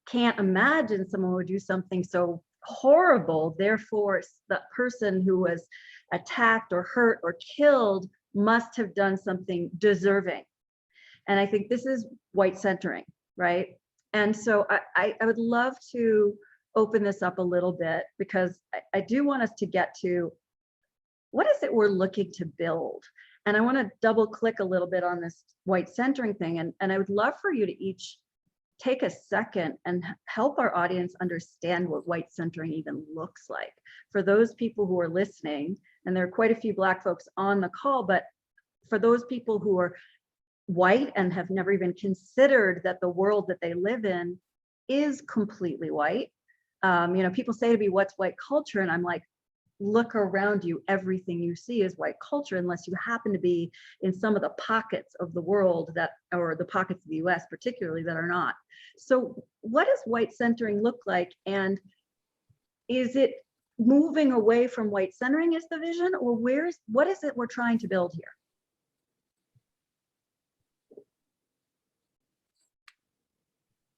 can't imagine someone would do something so horrible. Therefore, the person who was attacked or hurt or killed must have done something deserving. And I think this is white centering, right? And so I would love to open this up a little bit because I do want us to get to what is it we're looking to build. And I want to double click a little bit on this white centering thing. And I would love for you to each take a second and help our audience understand what white centering even looks like. For those people who are listening, and there are quite a few Black folks on the call, but for those people who are white and have never even considered that the world that they live in is completely white. You know, people say to me, what's white culture? And I'm like, look around you, everything you see is white culture, unless you happen to be in some of the pockets of the world that, or the pockets of the US particularly, that are not. So what does white centering look like? And is it moving away from white centering is the vision, or what is it we're trying to build here?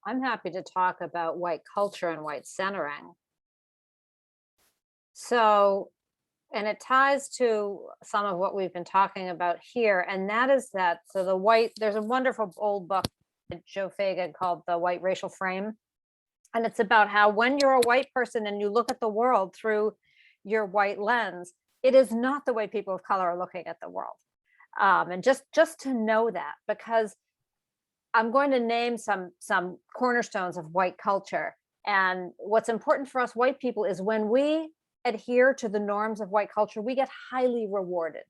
I'm happy to talk about white culture and white centering. So, and it ties to some of what we've been talking about here, and that is that, so there's a wonderful old book by Joe Fagan called The White Racial Frame. And it's about how when you're a white person and you look at the world through your white lens, it is not the way people of color are looking at the world. And just to know that, because I'm going to name some cornerstones of white culture. And what's important for us white people is when we adhere to the norms of white culture, we get highly rewarded.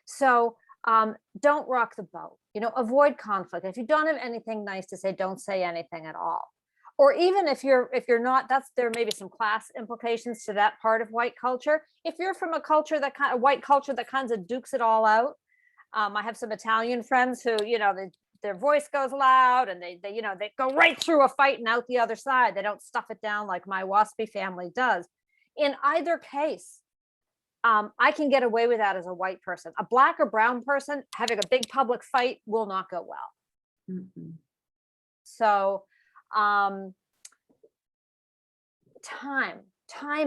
So don't rock the boat, you know, avoid conflict. If you don't have anything nice to say, don't say anything at all. Or even if you're not, there may be some class implications to that part of white culture. If you're from a culture that kind of white culture that kind of dukes it all out. I have some Italian friends who, you know, their voice goes loud and they you know, they go right through a fight and out the other side. They don't stuff it down like my waspy family does. In either case, I can get away with that as a white person. A Black or brown person having a big public fight will not go well. Mm-hmm. So time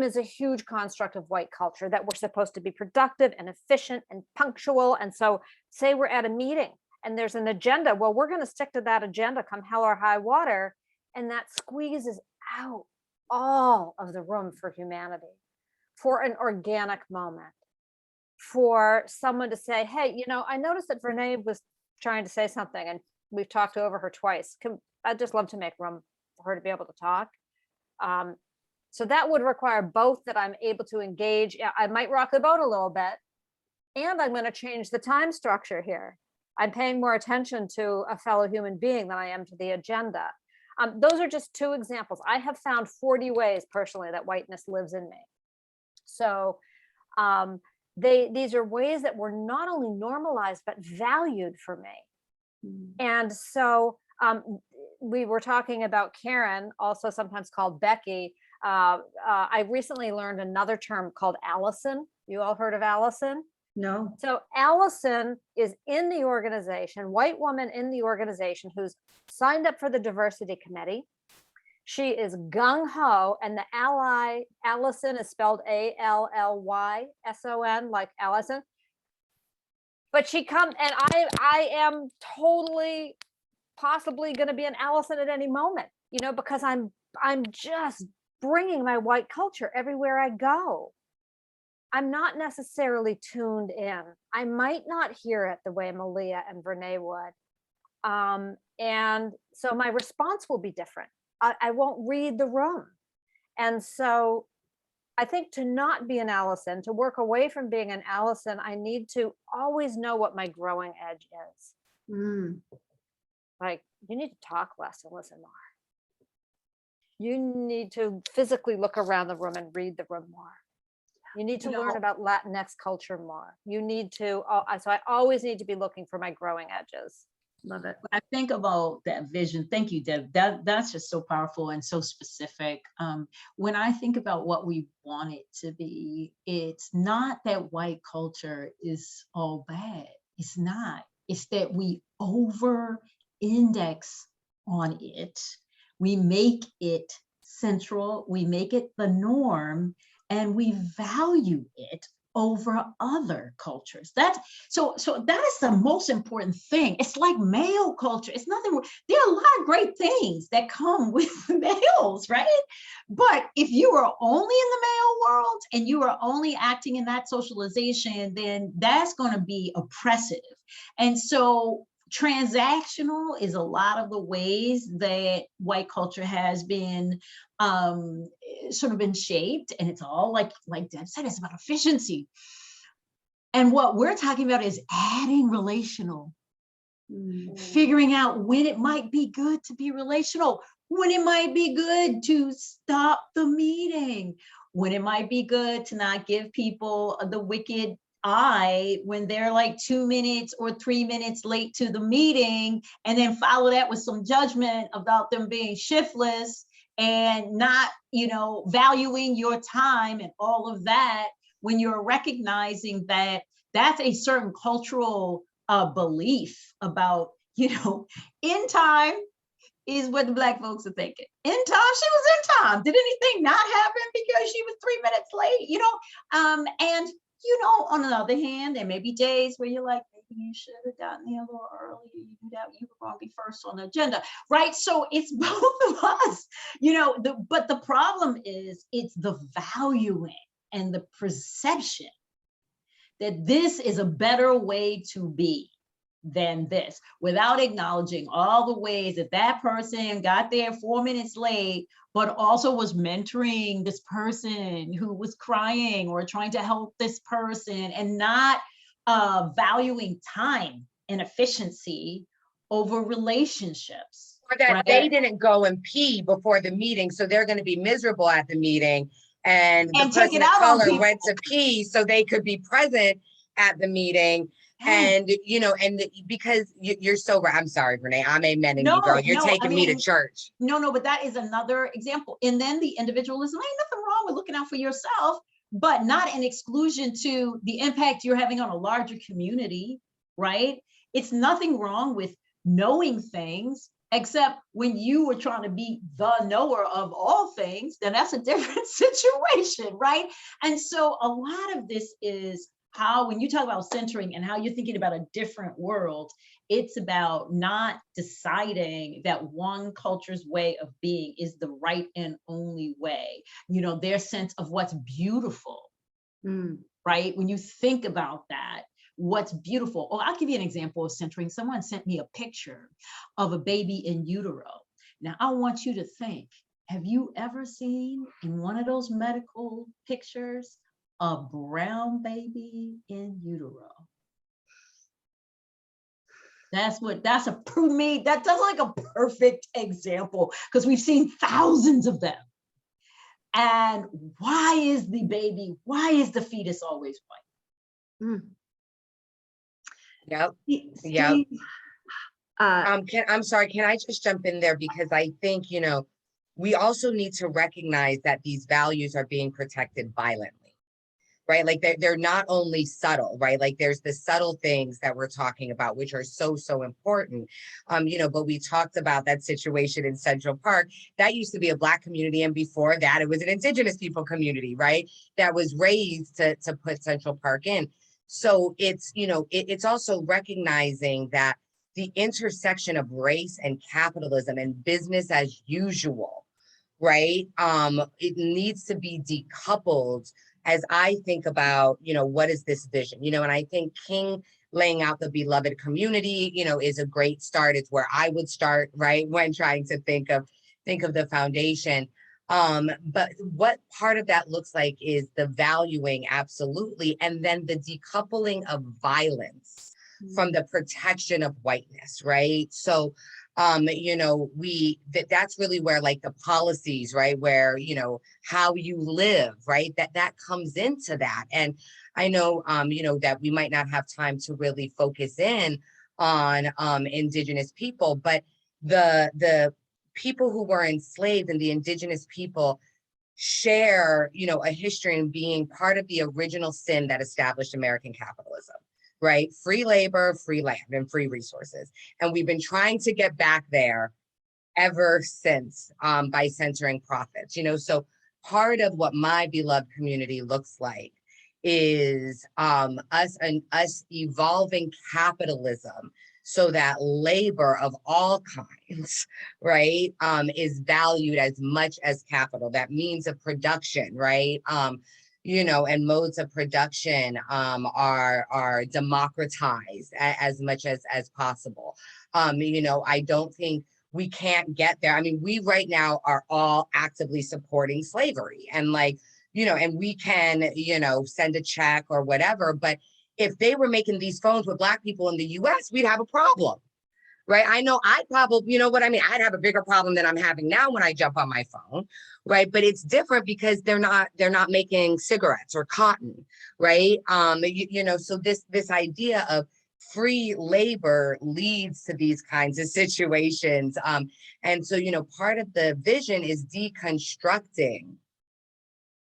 is a huge construct of white culture, that we're supposed to be productive and efficient and punctual. And so say we're at a meeting and there's an agenda. Well, we're going to stick to that agenda come hell or high water. And that squeezes out all of the room for humanity, for an organic moment, for someone to say, hey, you know, I noticed that Verna was trying to say something and we've talked over her twice. I'd just love to make room for her to be able to talk. So that would require both that I'm able to engage. I might rock the boat a little bit, and I'm going to change the time structure here. I'm paying more attention to a fellow human being than I am to the agenda. Those are just two examples. I have found 40 ways personally that whiteness lives in me. So these are ways that were not only normalized, but valued for me. And so we were talking about Karen, also sometimes called Becky. I recently learned another term called Allison. You all heard of Allison? No. So Allison is in the organization, white woman in the organization who's signed up for the diversity committee. She is gung-ho, and the ally, Allison, is spelled Alllyson, like Allison. But she comes, and I am totally possibly going to be an Allison at any moment, you know, because I'm just bringing my white culture everywhere I go. I'm not necessarily tuned in. I might not hear it the way Malia and Verna would. And so my response will be different. I won't read the room. And so I think to not be an Allison, to work away from being an Allison, I need to always know what my growing edge is. Like you need to talk less and listen more. You need to physically look around the room and read the room more. You need to learn about Latinx culture more. You need to, so I always need to be looking for my growing edges. Love it. When I think about that vision, thank you, Deb. That's just so powerful and so specific. When I think about what we want it to be, it's not that white culture is all bad. It's not. It's that we over index on it. We make it central. We make it the norm, and we value it over other cultures. So that is the most important thing. It's like male culture. It's nothing. There are a lot of great things that come with males, right? But if you are only in the male world and you are only acting in that socialization, then that's going to be oppressive. And so transactional is a lot of the ways that white culture has been sort of been shaped, and it's all like Deb said, it's about efficiency. And what we're talking about is adding relational, figuring out when it might be good to be relational, when it might be good to stop the meeting, when it might be good to not give people the wicked eye when they're like 2 minutes or 3 minutes late to the meeting, and then follow that with some judgment about them being shiftless and not, valuing your time and all of that, when you're recognizing that that's a certain cultural belief about, in time is what the Black folks are thinking. In time, she was in time. Did anything not happen because she was 3 minutes late? And on the other hand, there may be days where you're like, maybe you should have gotten there a little earlier. You knew that you were going to be first on the agenda, right? So it's both of us, but the problem is it's the valuing and the perception that this is a better way to be than this, without acknowledging all the ways that that person got there 4 minutes late, but also was mentoring this person who was crying or trying to help this person, and not valuing time and efficiency over relationships. Or that right? they didn't go and pee before the meeting, so they're going to be miserable at the meeting. And the person of color went to pee so they could be present at the meeting. And, because you're so right. I'm sorry, Renee, I'm amening you, girl. You're taking me to church. No, but that is another example. And then the individualism, ain't nothing wrong with looking out for yourself, but not an exclusion to the impact you're having on a larger community, right? It's nothing wrong with knowing things, except when you were trying to be the knower of all things, then that's a different situation, right? And so a lot of this is how, when you talk about centering and how you're thinking about a different world, it's about not deciding that one culture's way of being is the right and only way. Their sense of what's beautiful, right? When you think about that, what's beautiful. Oh, I'll give you an example of centering. Someone sent me a picture of a baby in utero. Now, I want you to think, have you ever seen in one of those medical pictures a brown baby in utero? That's like a perfect example, because we've seen thousands of them. And why is the fetus always white? Yep. Yep. I'm sorry, can I just jump in there? Because I think, we also need to recognize that these values are being protected violently. Right? Like they're not only subtle, right? Like there's the subtle things that we're talking about, which are so, so important. But we talked about that situation in Central Park. That used to be a Black community. And before that, it was an Indigenous people community, right? That was raised to put Central Park in. So it's, it's also recognizing that the intersection of race and capitalism and business as usual, right? It needs to be decoupled as I think about, what is this vision? And I think King laying out the beloved community, is a great start. It's where I would start, right? When trying to think of the foundation. But what part of that looks like is the valuing, absolutely. And then the decoupling of violence from the protection of whiteness, right? So That's really where like the policies, right, where how you live, right, that comes into that. And I know that we might not have time to really focus in on indigenous people, but the people who were enslaved and the indigenous people share a history in being part of the original sin that established American capitalism, right? Free labor, free land, and free resources. And we've been trying to get back there ever since by censoring profits. So part of what my beloved community looks like is us evolving capitalism so that labor of all kinds, right, is valued as much as capital. That means of production, right? And modes of production are democratized as much as possible. I don't think we can't get there. I mean, we right now are all actively supporting slavery, and and we can, send a check or whatever. But if they were making these phones with Black people in the US, we'd have a problem, right? I know I'd probably, I'd have a bigger problem than I'm having now when I jump on my phone, right? But it's different because they're not making cigarettes or cotton, right? So this idea of free labor leads to these kinds of situations. And so, part of the vision is deconstructing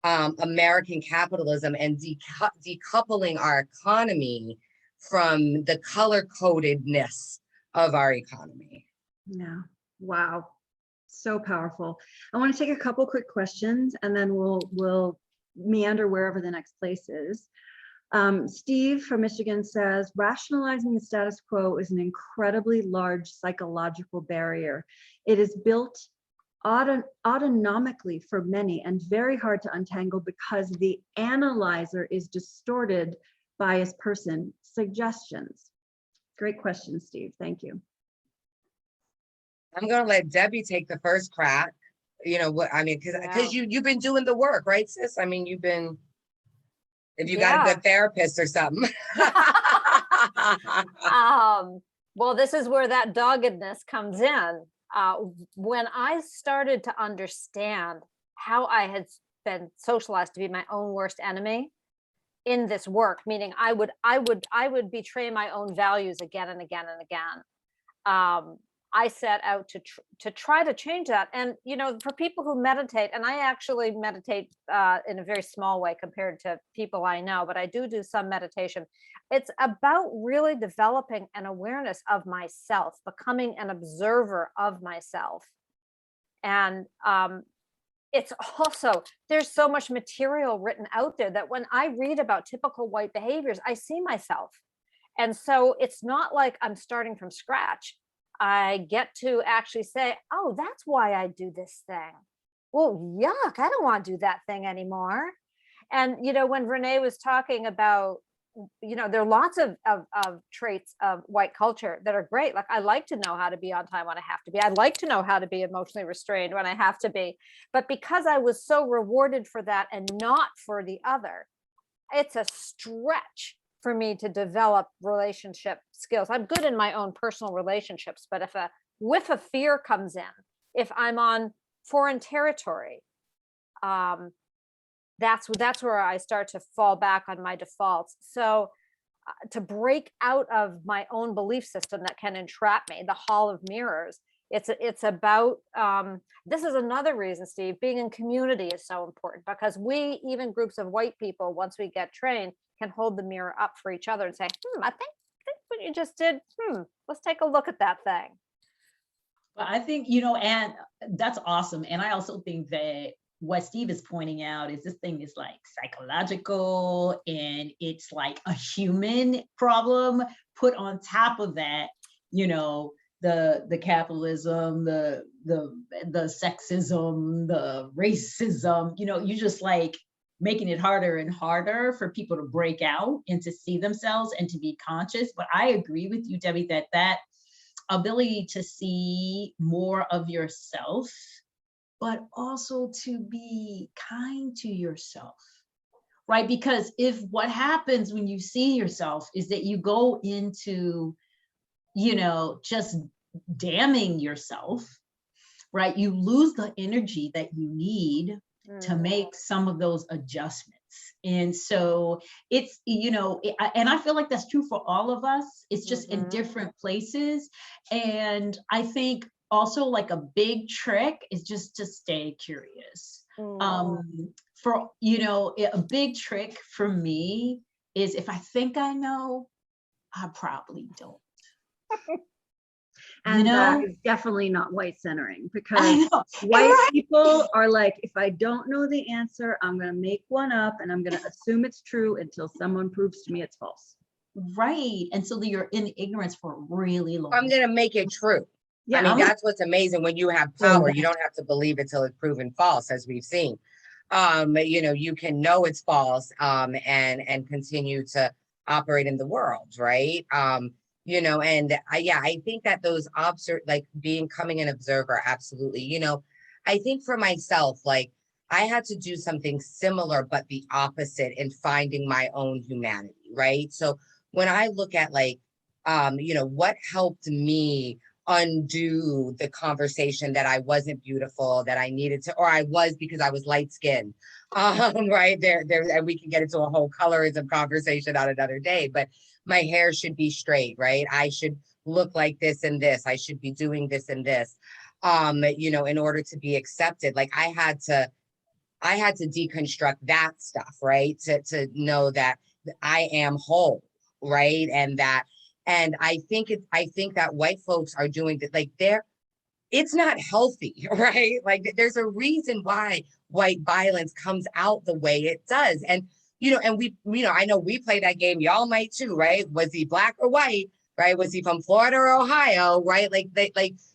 American capitalism and decoupling our economy from the color-codedness of our economy. Yeah. Wow. So powerful. I want to take a couple quick questions and then we'll meander wherever the next place is. Steve from Michigan says, rationalizing the status quo is an incredibly large psychological barrier. It is built autonomically for many and very hard to untangle because the analyzer is distorted by his person. Suggestions. Great question, Steve. Thank you. I'm going to let Debbie take the first crack. Because you've been doing the work, right, sis? I mean, if you got a good therapist or something. Well, this is where that doggedness comes in. When I started to understand how I had been socialized to be my own worst enemy in this work, meaning I would betray my own values again and again and again. I set out to try to change that. And, for people who meditate, and I actually meditate in a very small way compared to people I know, but I do some meditation. It's about really developing an awareness of myself, becoming an observer of myself. And it's also, there's so much material written out there that when I read about typical white behaviors, I see myself. And so it's not like I'm starting from scratch. I get to actually say, oh, that's why I do this thing. Well, yuck, I don't want to do that thing anymore. And, when Renee was talking about, there are lots of traits of white culture that are great. Like, I like to know how to be on time when I have to be. I like to know how to be emotionally restrained when I have to be. But because I was so rewarded for that and not for the other, it's a stretch for me to develop relationship skills. I'm good in my own personal relationships, but if a whiff of fear comes in, if I'm on foreign territory, that's where I start to fall back on my defaults. So to break out of my own belief system that can entrap me, the hall of mirrors, it's about, this is another reason, Steve, being in community is so important, because we, even groups of white people, once we get trained, can hold the mirror up for each other and say, I think what you just did, let's take a look at that thing. Well, I think, and that's awesome. And I also think that what Steve is pointing out is this thing is like psychological, and it's like a human problem put on top of that, the capitalism, the sexism, the racism, you just like making it harder and harder for people to break out and to see themselves and to be conscious. But I agree with you, Debbie, that ability to see more of yourself, but also to be kind to yourself, right? Because if what happens when you see yourself is that you go into, just damning yourself, right? You lose the energy that you need to make some of those adjustments. And so it's, and I feel like that's true for all of us. It's just in different places. And I think also like a big trick is just to stay curious. A big trick for me is if I think I know, I probably don't. And that is definitely not white centering, because white people are like, if I don't know the answer, I'm going to make one up and I'm going to assume it's true until someone proves to me it's false. Right. And so you're in ignorance for a really long I'm going to make it true. Yeah, I mean, that's what's amazing. When you have power, you don't have to believe it till it's proven false, as we've seen. You can know it's false and continue to operate in the world, right? I think that those becoming an observer, absolutely. I think for myself, like I had to do something similar, but the opposite in finding my own humanity, right? So when I look at what helped me undo the conversation that I wasn't beautiful, that I needed to, or I was because I was light skinned, right there, and we can get into a whole colorism conversation on another day, but my hair should be straight, right? I should look like this and this. I should be doing this and this, in order to be accepted. Like I had to deconstruct that stuff, right? To know that I am whole, right? And I think that white folks are doing that, like it's not healthy, right? Like there's a reason why white violence comes out the way it does. And I know we play that game. Y'all might too, right? Was he black or white? Right? Was he from Florida or Ohio? Right? Like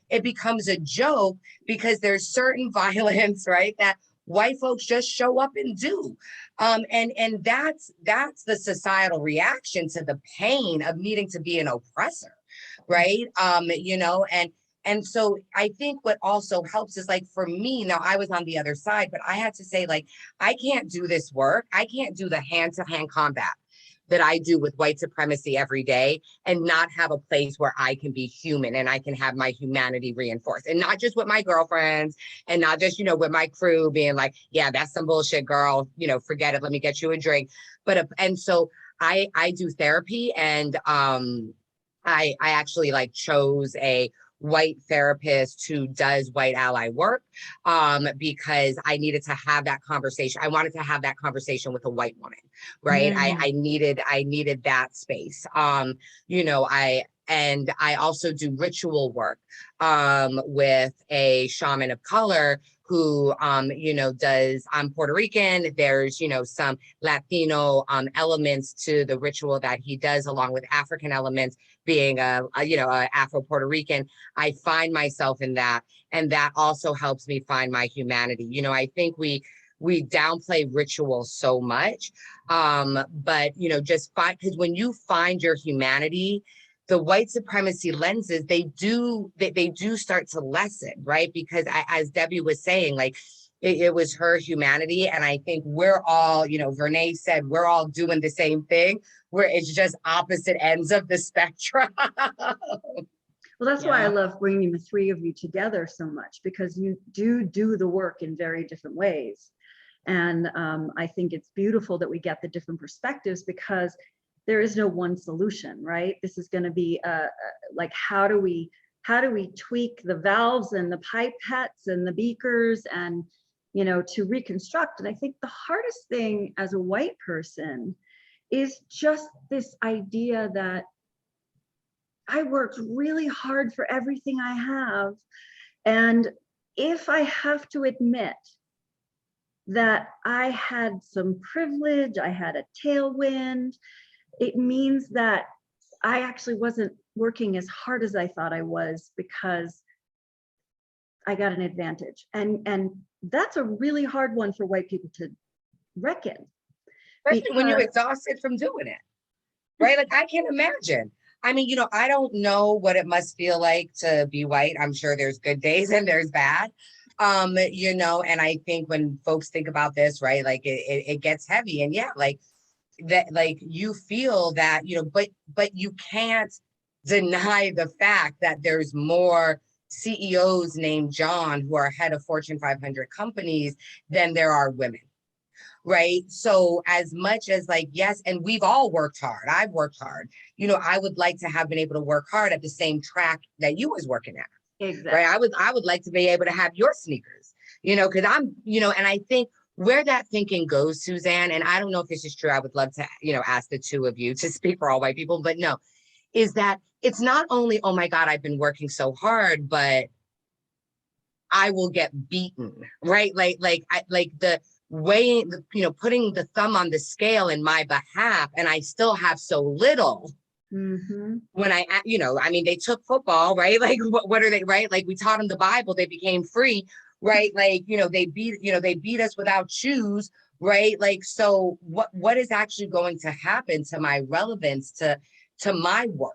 it becomes a joke because there's certain violence, right, that white folks just show up and do. And that's the societal reaction to the pain of needing to be an oppressor, right? And so I think what also helps is like for me, now I was on the other side, but I had to say, like, I can't do this work. I can't do the hand-to-hand combat that I do with white supremacy every day and not have a place where I can be human and I can have my humanity reinforced, and not just with my girlfriends and not just, with my crew being like, yeah, that's some bullshit, girl, forget it. Let me get you a drink. And so I do therapy, and I actually chose a white therapist who does white ally work because I needed to have that conversation. I wanted to have that conversation with a white woman, right? I needed that space. I also do ritual work with a shaman of color who, does, I'm Puerto Rican. There's, some Latino elements to the ritual that he does, along with African elements, being a Afro-Puerto Rican. I find myself in that, and that also helps me find my humanity. I think we downplay ritual so much, but because when you find your humanity, the white supremacy lenses, they do start to lessen, right? Because as Debbie was saying, like it was her humanity. And I think we're all, Verna said, we're all doing the same thing, where it's just opposite ends of the spectrum. Well, that's why I love bringing the three of you together so much, because you do the work in very different ways. And I think it's beautiful that we get the different perspectives, because there is no one solution, right? This is going to be like, how do we tweak the valves and the pipettes and the beakers and, to reconstruct. And I think the hardest thing as a white person is just this idea that I worked really hard for everything I have. And if I have to admit that I had some privilege, I had a tailwind, it means that I actually wasn't working as hard as I thought I was, because I got an advantage. And that's a really hard one for white people to reckon. Especially when you're exhausted from doing it, right? Like, I can't imagine. I mean, I don't know what it must feel like to be white. I'm sure there's good days and there's bad. And I think when folks think about this, right, like it gets heavy. And yeah, like that, like you feel that, but you can't deny the fact that there's more CEOs named John who are head of Fortune 500 companies than there are women. Right. So as much as like, yes, and we've all worked hard. I've worked hard. You know, I would like to have been able to work hard at the same track that you was working at. Exactly. Right. I would like to be able to have your sneakers, you know, because I'm, you know, and I think where that thinking goes, Susanne, and I don't know if this is true. I would love to, you know, ask the two of you to speak for all white people, but no, is that it's not only, oh my God, I've been working so hard, but I will get beaten, right? Like the weighing, you know, putting the thumb on the scale in my behalf, and I still have so little. Mm-hmm. When I, you know, I mean, they took football, right? Like, what are they, right? Like, we taught them the Bible, they became free, right? Like, you know, they beat us without shoes, right? Like, so what is actually going to happen to my relevance, to my worth?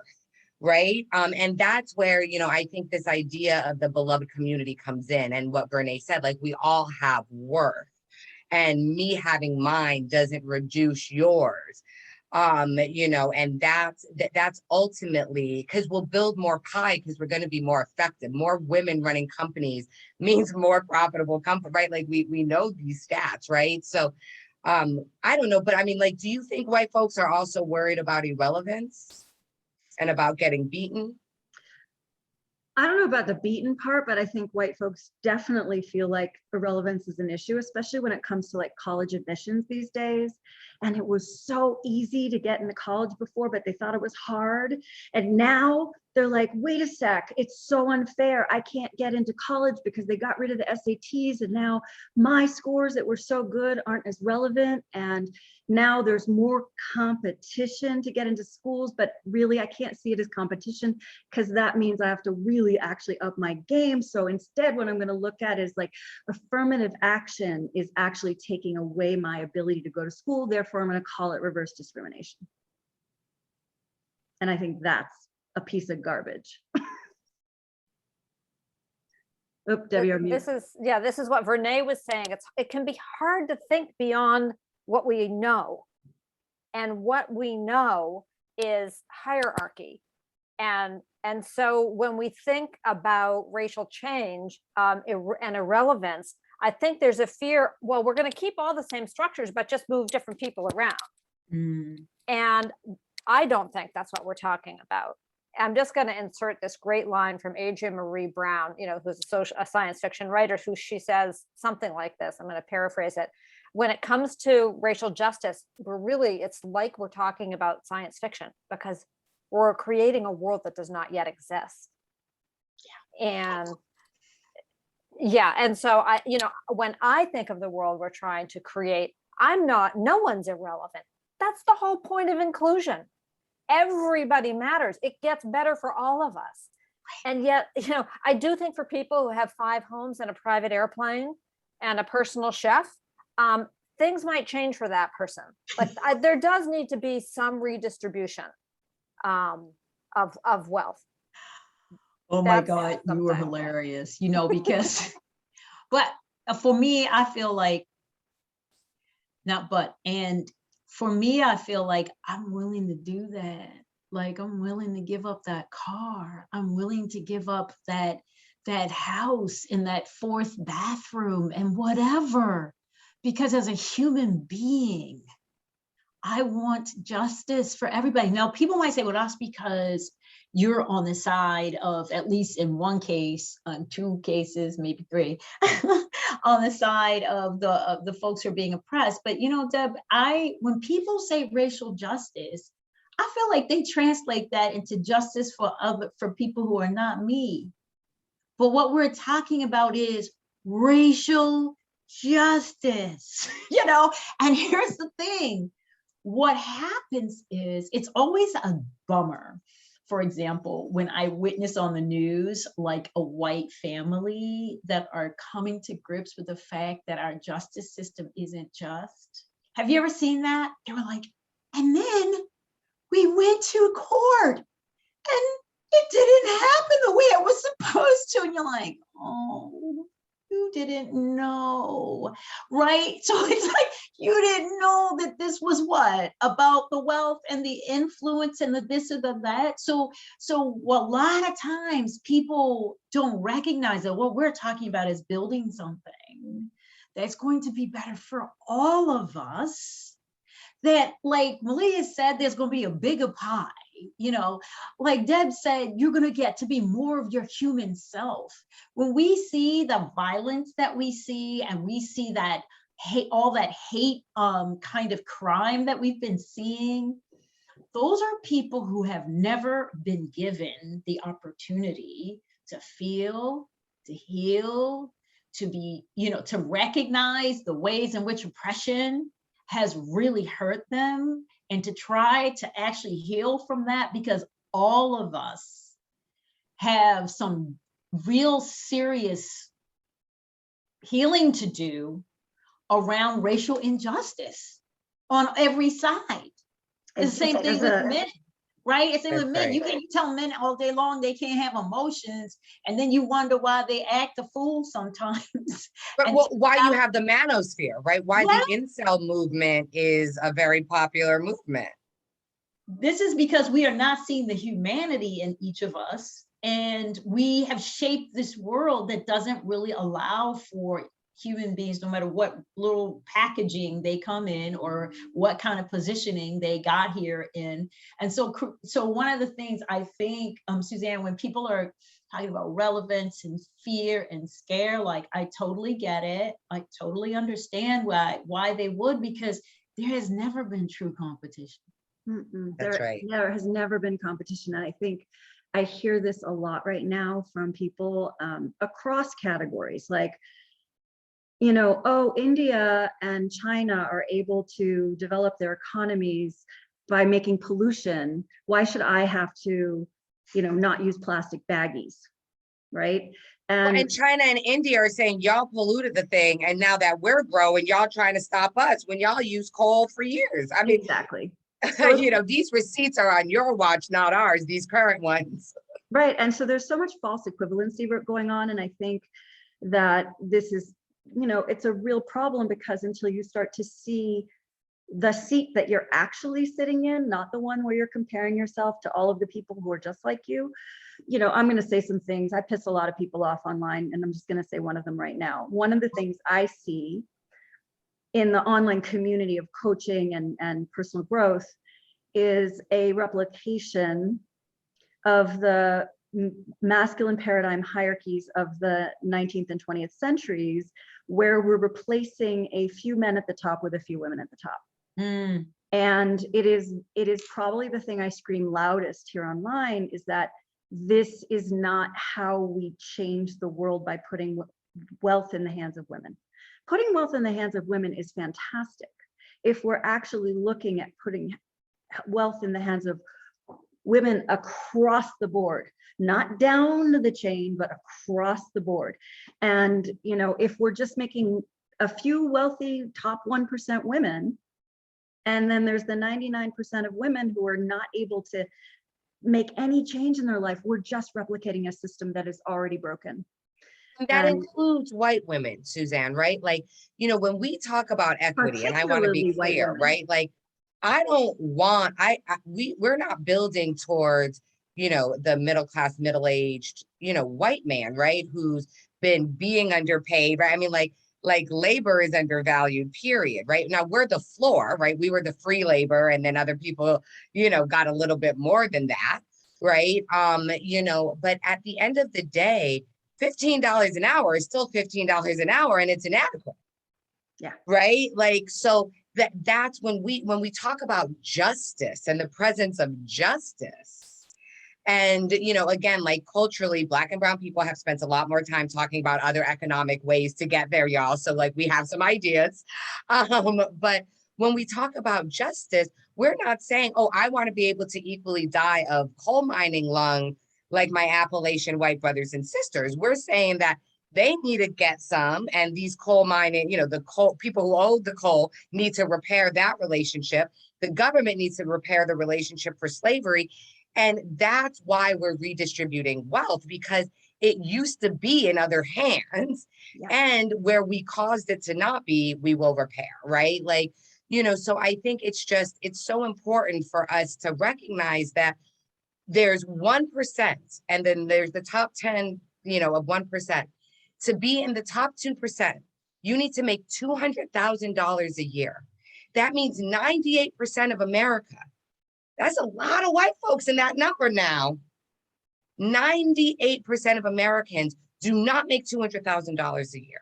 Right. And that's where, you know, I think this idea of the beloved community comes in, and what Verna said, like, we all have worth, and me having mine doesn't reduce yours. You know, and that's ultimately because we'll build more pie, because we're going to be more effective. More women running companies means more profitable company, right? Like we know these stats, right? So I don't know, but I mean, like, do you think white folks are also worried about irrelevance and about getting beaten? I don't know about the beaten part, but I think white folks definitely feel like irrelevance is an issue, especially when it comes to like college admissions these days. And it was so easy to get into college before, but they thought it was hard. And now they're like, wait a sec, it's so unfair. I can't get into college because they got rid of the SATs. And now my scores that were so good aren't as relevant. And now there's more competition to get into schools, but really I can't see it as competition, because that means I have to really actually up my game. So instead, what I'm going to look at is like affirmative action is actually taking away my ability to go to school. Therefore, I'm going to call it reverse discrimination. And I think that's a piece of garbage. Oop, Debbie, you're mute. This is what Verna was saying. It can be hard to think beyond what we know. And what we know is hierarchy. And so when we think about racial change and irrelevance, I think there's a fear, well, we're going to keep all the same structures, but just move different people around. And I don't think that's what we're talking about. I'm just going to insert this great line from Adrienne Marie Brown, you know, who's a science fiction writer, she says something like this. I'm going to paraphrase it. When it comes to racial justice, it's like we're talking about science fiction, because we're creating a world that does not yet exist. And so you know, when I think of the world we're trying to create, no one's irrelevant. That's the whole point of inclusion. Everybody matters. It gets better for all of us. And yet, you know, I do think for people who have 5 homes and a private airplane and a personal chef, things might change for that person. Like there does need to be some redistribution of wealth. Oh my God, you were hilarious, you know, because, but for me, I feel like, for me, I feel like I'm willing to do that. Like, I'm willing to give up that car. I'm willing to give up that house in that 4th bathroom and whatever. Because as a human being, I want justice for everybody. Now, people might say, well, that's because you're on the side of, at least in one case, 2 cases, maybe 3, on the side of the folks who are being oppressed. But, you know, Deb, when people say racial justice, I feel like they translate that into justice for people who are not me. But what we're talking about is racial justice, you know? And here's the thing. What happens is, it's always a bummer. For example, when I witness on the news, like a white family that are coming to grips with the fact that our justice system isn't just. Have you ever seen that? They were like, and then we went to court and it didn't happen the way it was supposed to. And you're like, oh, you didn't know, right? So it's like, You didn't know that this was what about the wealth and the influence and the this or the that. So a lot of times people don't recognize that what we're talking about is building something that's going to be better for all of us. That, like Malia said, there's going to be a bigger pie. Like Deb said, you're going to get to be more of your human self. When we see the violence that we see, and we see that hate, all that hate kind of crime that we've been seeing, those are people who have never been given the opportunity to feel, to heal, to be, to recognize the ways in which oppression has really hurt them, and to try to actually heal from that, because all of us have some real serious healing to do around racial injustice on every side. It's the same thing with men, right? It's the same with men. You tell men all day long they can't have emotions, and then you wonder why they act a fool sometimes. But why you have the manosphere, right? Why the incel movement is a very popular movement. This is because we are not seeing the humanity in each of us, and we have shaped this world that doesn't really allow for human beings, no matter what little packaging they come in or what kind of positioning they got here in. And so one of the things I think, Susanne, when people are talking about relevance and fear and scare, like, I totally get it. I totally understand why they would, because there has never been true competition. That's right. There has never been competition. And I think I hear this a lot right now from people across categories, like, oh, India and China are able to develop their economies by making pollution. Why should I have to, not use plastic baggies, right? And China and India are saying y'all polluted the thing, and now that we're growing, y'all trying to stop us when y'all use coal for years. I mean, exactly. So, these receipts are on your watch, not ours, these current ones. Right. And so there's so much false equivalency going on. And I think that this is, it's a real problem, because until you start to see the seat that you're actually sitting in, not the one where you're comparing yourself to all of the people who are just like you, I'm going to say some things. I piss a lot of people off online, and I'm just going to say one of them right now. One of the things I see in the online community of coaching and personal growth is a replication of the masculine paradigm hierarchies of the 19th and 20th centuries, where we're replacing a few men at the top with a few women at the top. And it is probably the thing I scream loudest here online, is that this is not how we change the world by putting wealth in the hands of women. Putting wealth in the hands of women is fantastic if we're actually looking at putting wealth in the hands of women across the board, not down the chain, but across the board. And, if we're just making a few wealthy top 1% women, and then there's the 99% of women who are not able to make any change in their life, we're just replicating a system that is already broken. That includes white women, Susanne, right? Like, when we talk about equity, and I want to be clear, right? Like, I don't want, we're not building towards, the middle-class, middle-aged, white man, right? Who's been being underpaid, right? I mean, like labor is undervalued, period, right? Now we're the floor, right? We were the free labor, and then other people, got a little bit more than that, right? But at the end of the day, $15 an hour is still $15 an hour, and it's inadequate. Yeah. Right. Like, so that's when we talk about justice and the presence of justice. And, again, like culturally, Black and brown people have spent a lot more time talking about other economic ways to get there, y'all. So like, we have some ideas. But when we talk about justice, we're not saying, oh, I want to be able to equally die of coal mining lung like my Appalachian white brothers and sisters. We're saying that they need to get some, and these coal mining, the coal people who own the coal need to repair that relationship. The government needs to repair the relationship for slavery. And that's why we're redistributing wealth, because it used to be in other hands. Yeah. And where we caused it to not be, we will repair, right? Like, so I think it's so important for us to recognize that there's 1%, and then there's the top 10, of 1%. To be in the top 2%, you need to make $200,000 a year. That means 98% of America. That's a lot of white folks in that number now. 98% of Americans do not make $200,000 a year,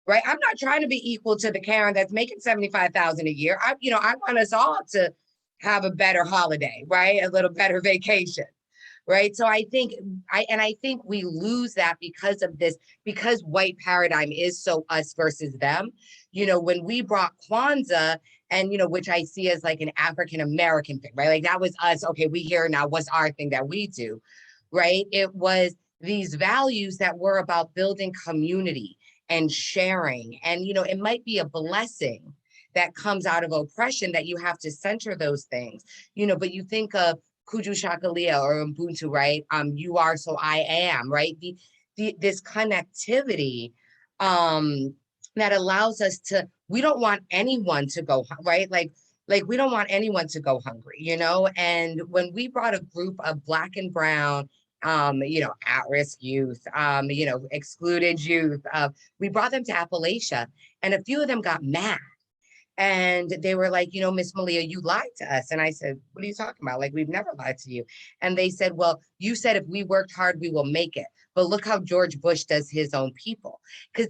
right? I'm not trying to be equal to the Karen that's making $75,000 a year. I want us all to have a better holiday, right? A little better vacation, right? So I think we lose that because of this, because white paradigm is so us versus them. When we brought Kwanzaa, and which I see as like an African American thing, right? Like that was us. Okay, we here now. What's our thing that we do, right? It was these values that were about building community and sharing, and it might be a blessing that comes out of oppression that you have to center those things, but you think of Kuju Shakalia or Ubuntu, right? You are, so I am, right? This connectivity that allows us to, we don't want anyone to go, right? Like we don't want anyone to go hungry, and when we brought a group of Black and brown, at-risk youth, excluded youth, we brought them to Appalachia, and a few of them got mad. And they were like, Miss Malia, you lied to us. And I said, what are you talking about? Like, we've never lied to you. And they said, well, you said if we worked hard, we will make it. But look how George Bush does his own people. Because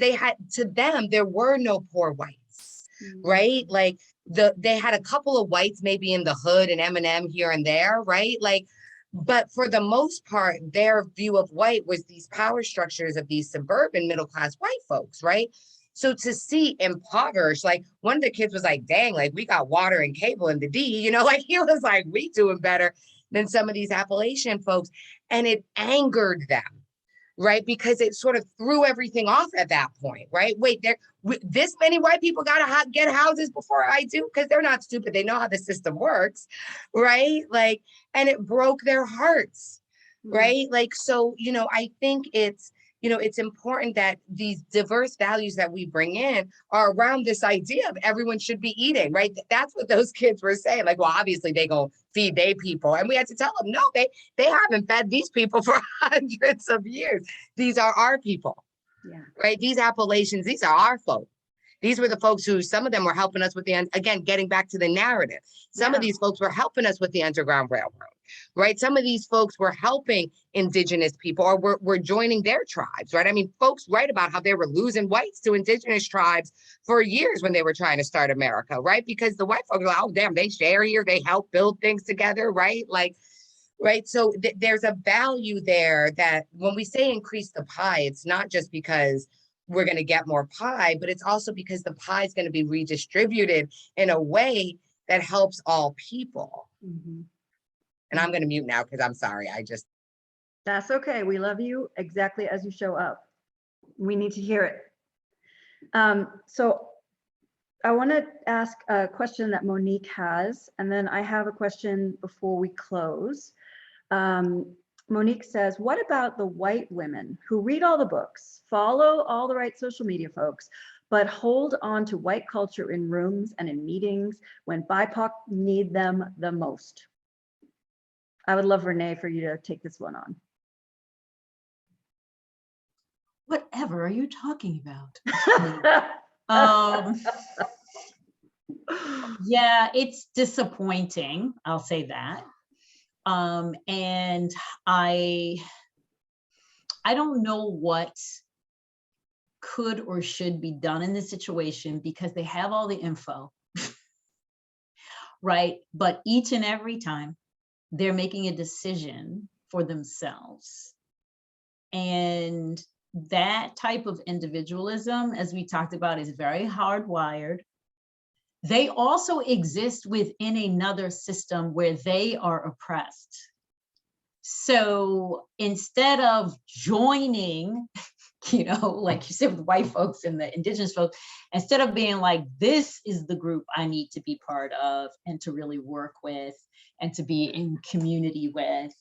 to them, there were no poor whites, right? Like they had a couple of whites maybe in the hood and M&M here and there, right? Like, but for the most part, their view of white was these power structures of these suburban middle-class white folks, right? So to see impoverished, like one of the kids was like, dang, like we got water and cable in the D, like he was like, we doing better than some of these Appalachian folks. And it angered them, right? Because it sort of threw everything off at that point, right? Wait, this many white people got to get houses before I do? Because they're not stupid. They know how the system works, right? Like, and it broke their hearts, right? Like, so, I think it's important that these diverse values that we bring in are around this idea of everyone should be eating, right? That's what those kids were saying. Like, well, obviously they gonna feed their people. And we had to tell them, no, they haven't fed these people for hundreds of years. These are our people, right? These Appalachians, these are our folk. These were the folks who, some of them were helping us with again, getting back to the narrative. Some of these folks were helping us with the Underground Railroad, right? Some of these folks were helping indigenous people or were joining their tribes, right? I mean, folks write about how they were losing whites to indigenous tribes for years when they were trying to start America, right? Because the white folks are like, oh, damn, they share here, they help build things together, right? Like, right. So there's a value there that when we say increase the pie, it's not just because we're going to get more pie, but it's also because the pie is going to be redistributed in a way that helps all people. And I'm going to mute now because I'm sorry. That's okay. We love you exactly as you show up. We need to hear it. So I want to ask a question that Monique has, and then I have a question before we close. Monique says, what about the white women who read all the books, follow all the right social media folks, but hold on to white culture in rooms and in meetings when BIPOC need them the most? I would love, Renee, for you to take this one on. Whatever are you talking about? Yeah, it's disappointing. I'll say that. And I don't know what could or should be done in this situation because they have all the info, right? But each and every time they're making a decision for themselves. And that type of individualism, as we talked about, is very hardwired. They also exist within another system where they are oppressed. So instead of joining, like you said, with white folks and the indigenous folks, instead of being like, this is the group I need to be part of and to really work with and to be in community with,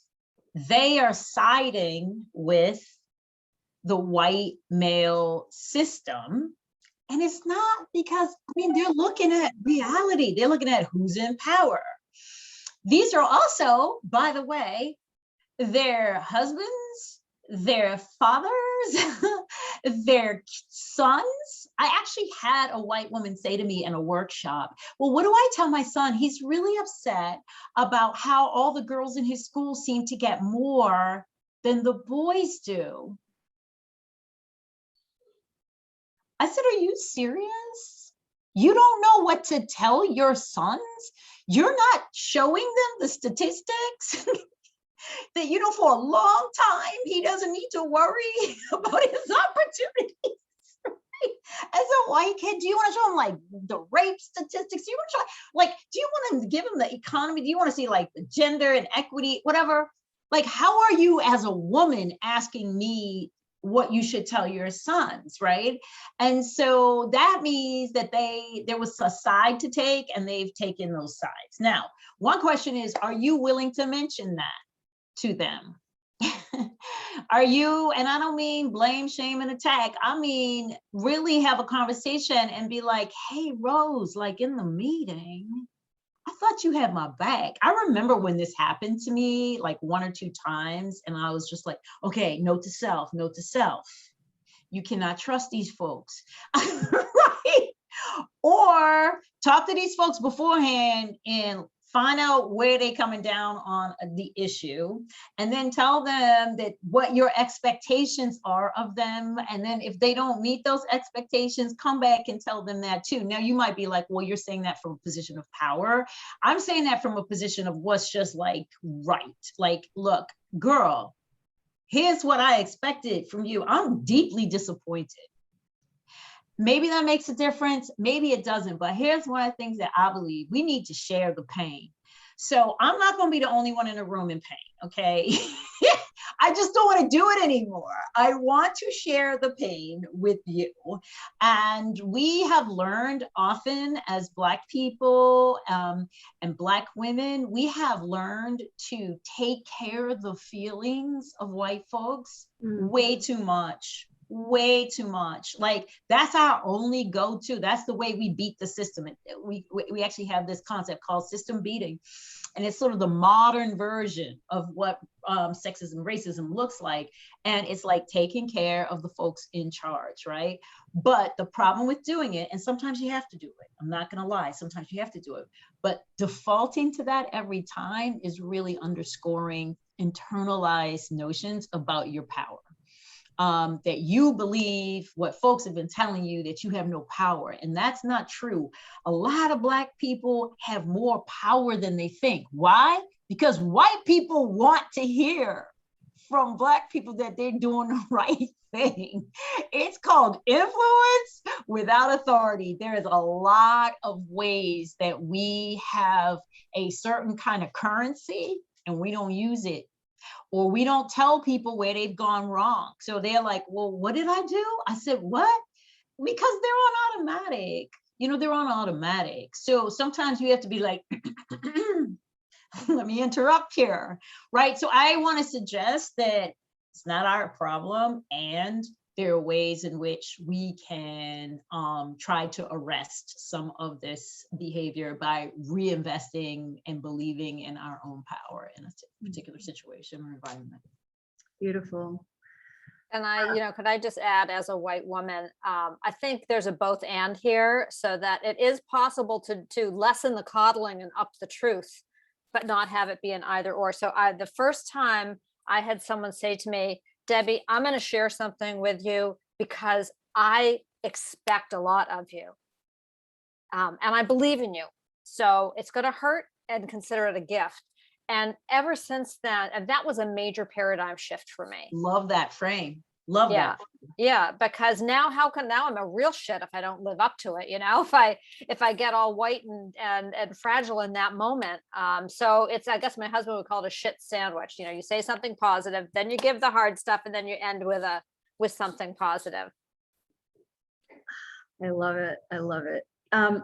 they are siding with the white male system. And it's not because, I mean, they're looking at reality. They're looking at who's in power. These are also, by the way, their husbands, their fathers, their sons. I actually had a white woman say to me in a workshop, well, what do I tell my son? He's really upset about how all the girls in his school seem to get more than the boys do. I said, are you serious? You don't know what to tell your sons? You're not showing them the statistics that, you know, for a long time, he doesn't need to worry about his opportunities. Right? As a white kid, do you want to show him like the rape statistics? Do you want to show, like, do you want to give him the economy? Do you want to see like the gender and equity, whatever? Like, how are you as a woman asking me what you should tell your sons, right? And so that means that there was a side to take, and they've taken those sides. Now, one question is, are you willing to mention that to them? Are you, and I don't mean blame, shame, and attack. I mean, really have a conversation and be like, hey, Rose, like in the meeting, I thought you had my back. I remember when this happened to me like 1 or 2 times, and I was just like, okay, note to self, note to self. You cannot trust these folks, right? Or talk to these folks beforehand and find out where they're coming down on the issue, and then tell them that what your expectations are of them. And then if they don't meet those expectations, come back and tell them that too. Now you might be like, well, you're saying that from a position of power. I'm saying that from a position of what's just like right. Like, look, girl, here's what I expected from you. I'm deeply disappointed. Maybe that makes a difference. Maybe it doesn't. But here's one of the things that I believe: we need to share the pain. So I'm not going to be the only one in the room in pain. Okay. I just don't want to do it anymore. I want to share the pain with you. And we have learned often as Black people and Black women, we have learned to take care of the feelings of white folks way too much. Way too much. Like, that's our only go-to. That's the way we beat the system. We actually have this concept called system beating, and it's sort of the modern version of what sexism, racism looks like. And it's like taking care of the folks in charge, right? But the problem with doing it, and sometimes you have to do it, I'm not gonna lie, sometimes you have to do it, but defaulting to that every time is really underscoring internalized notions about your power. That you believe what folks have been telling you, that you have no power. And that's not true. A lot of Black people have more power than they think. Why? Because white people want to hear from Black people that they're doing the right thing. It's called influence without authority. There is a lot of ways that we have a certain kind of currency and we don't use it. Or we don't tell people where they've gone wrong. So they're like, well, what did I do? I said, what? Because they're on automatic. You know, they're on automatic. So sometimes you have to be like, let me interrupt here, right? So I want to suggest that it's not our problem, and there are ways in which we can try to arrest some of this behavior by reinvesting and believing in our own power in a particular situation or environment. Beautiful. And could I just add, as a white woman, I think there's a both and here, so that it is possible to lessen the coddling and up the truth, but not have it be an either or. So the first time I had someone say to me, Debbie, I'm going to share something with you because I expect a lot of you. And I believe in you. So it's going to hurt, and consider it a gift. And ever since then, and that was a major paradigm shift for me. Love that frame. Love that. Yeah, because now I'm a real shit if I don't live up to it, you know, if I get all white and fragile in that moment. So it's, I guess my husband would call it a shit sandwich. You know, you say something positive, then you give the hard stuff, and then you end with something positive. I love it. I love it.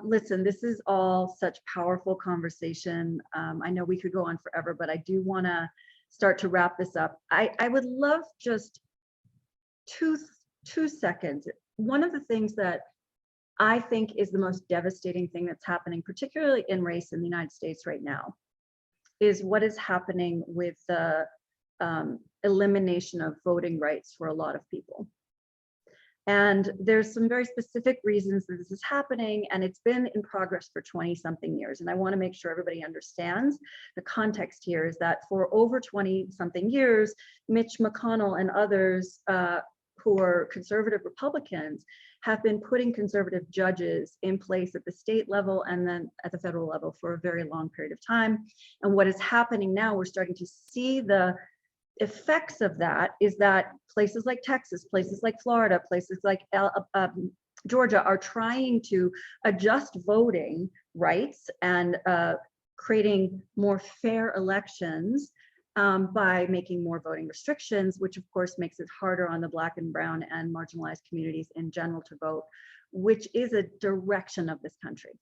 Listen, this is all such powerful conversation. I know we could go on forever, but I do want to start to wrap this up. I would love just two seconds. One of the things that I think is the most devastating thing that's happening, particularly in race in the United States right now, is what is happening with the elimination of voting rights for a lot of people. And there's some very specific reasons that this is happening, and it's been in progress for 20 something years. And I want to make sure everybody understands the context here is that for over 20 something years, Mitch McConnell and others who are conservative Republicans have been putting conservative judges in place at the state level and then at the federal level for a very long period of time. And what is happening now, we're starting to see the effects of that, is that places like Texas, places like Florida, places like Georgia are trying to adjust voting rights and creating more fair elections by making more voting restrictions, which of course makes it harder on the Black and brown and marginalized communities in general to vote, which is a direction of this country,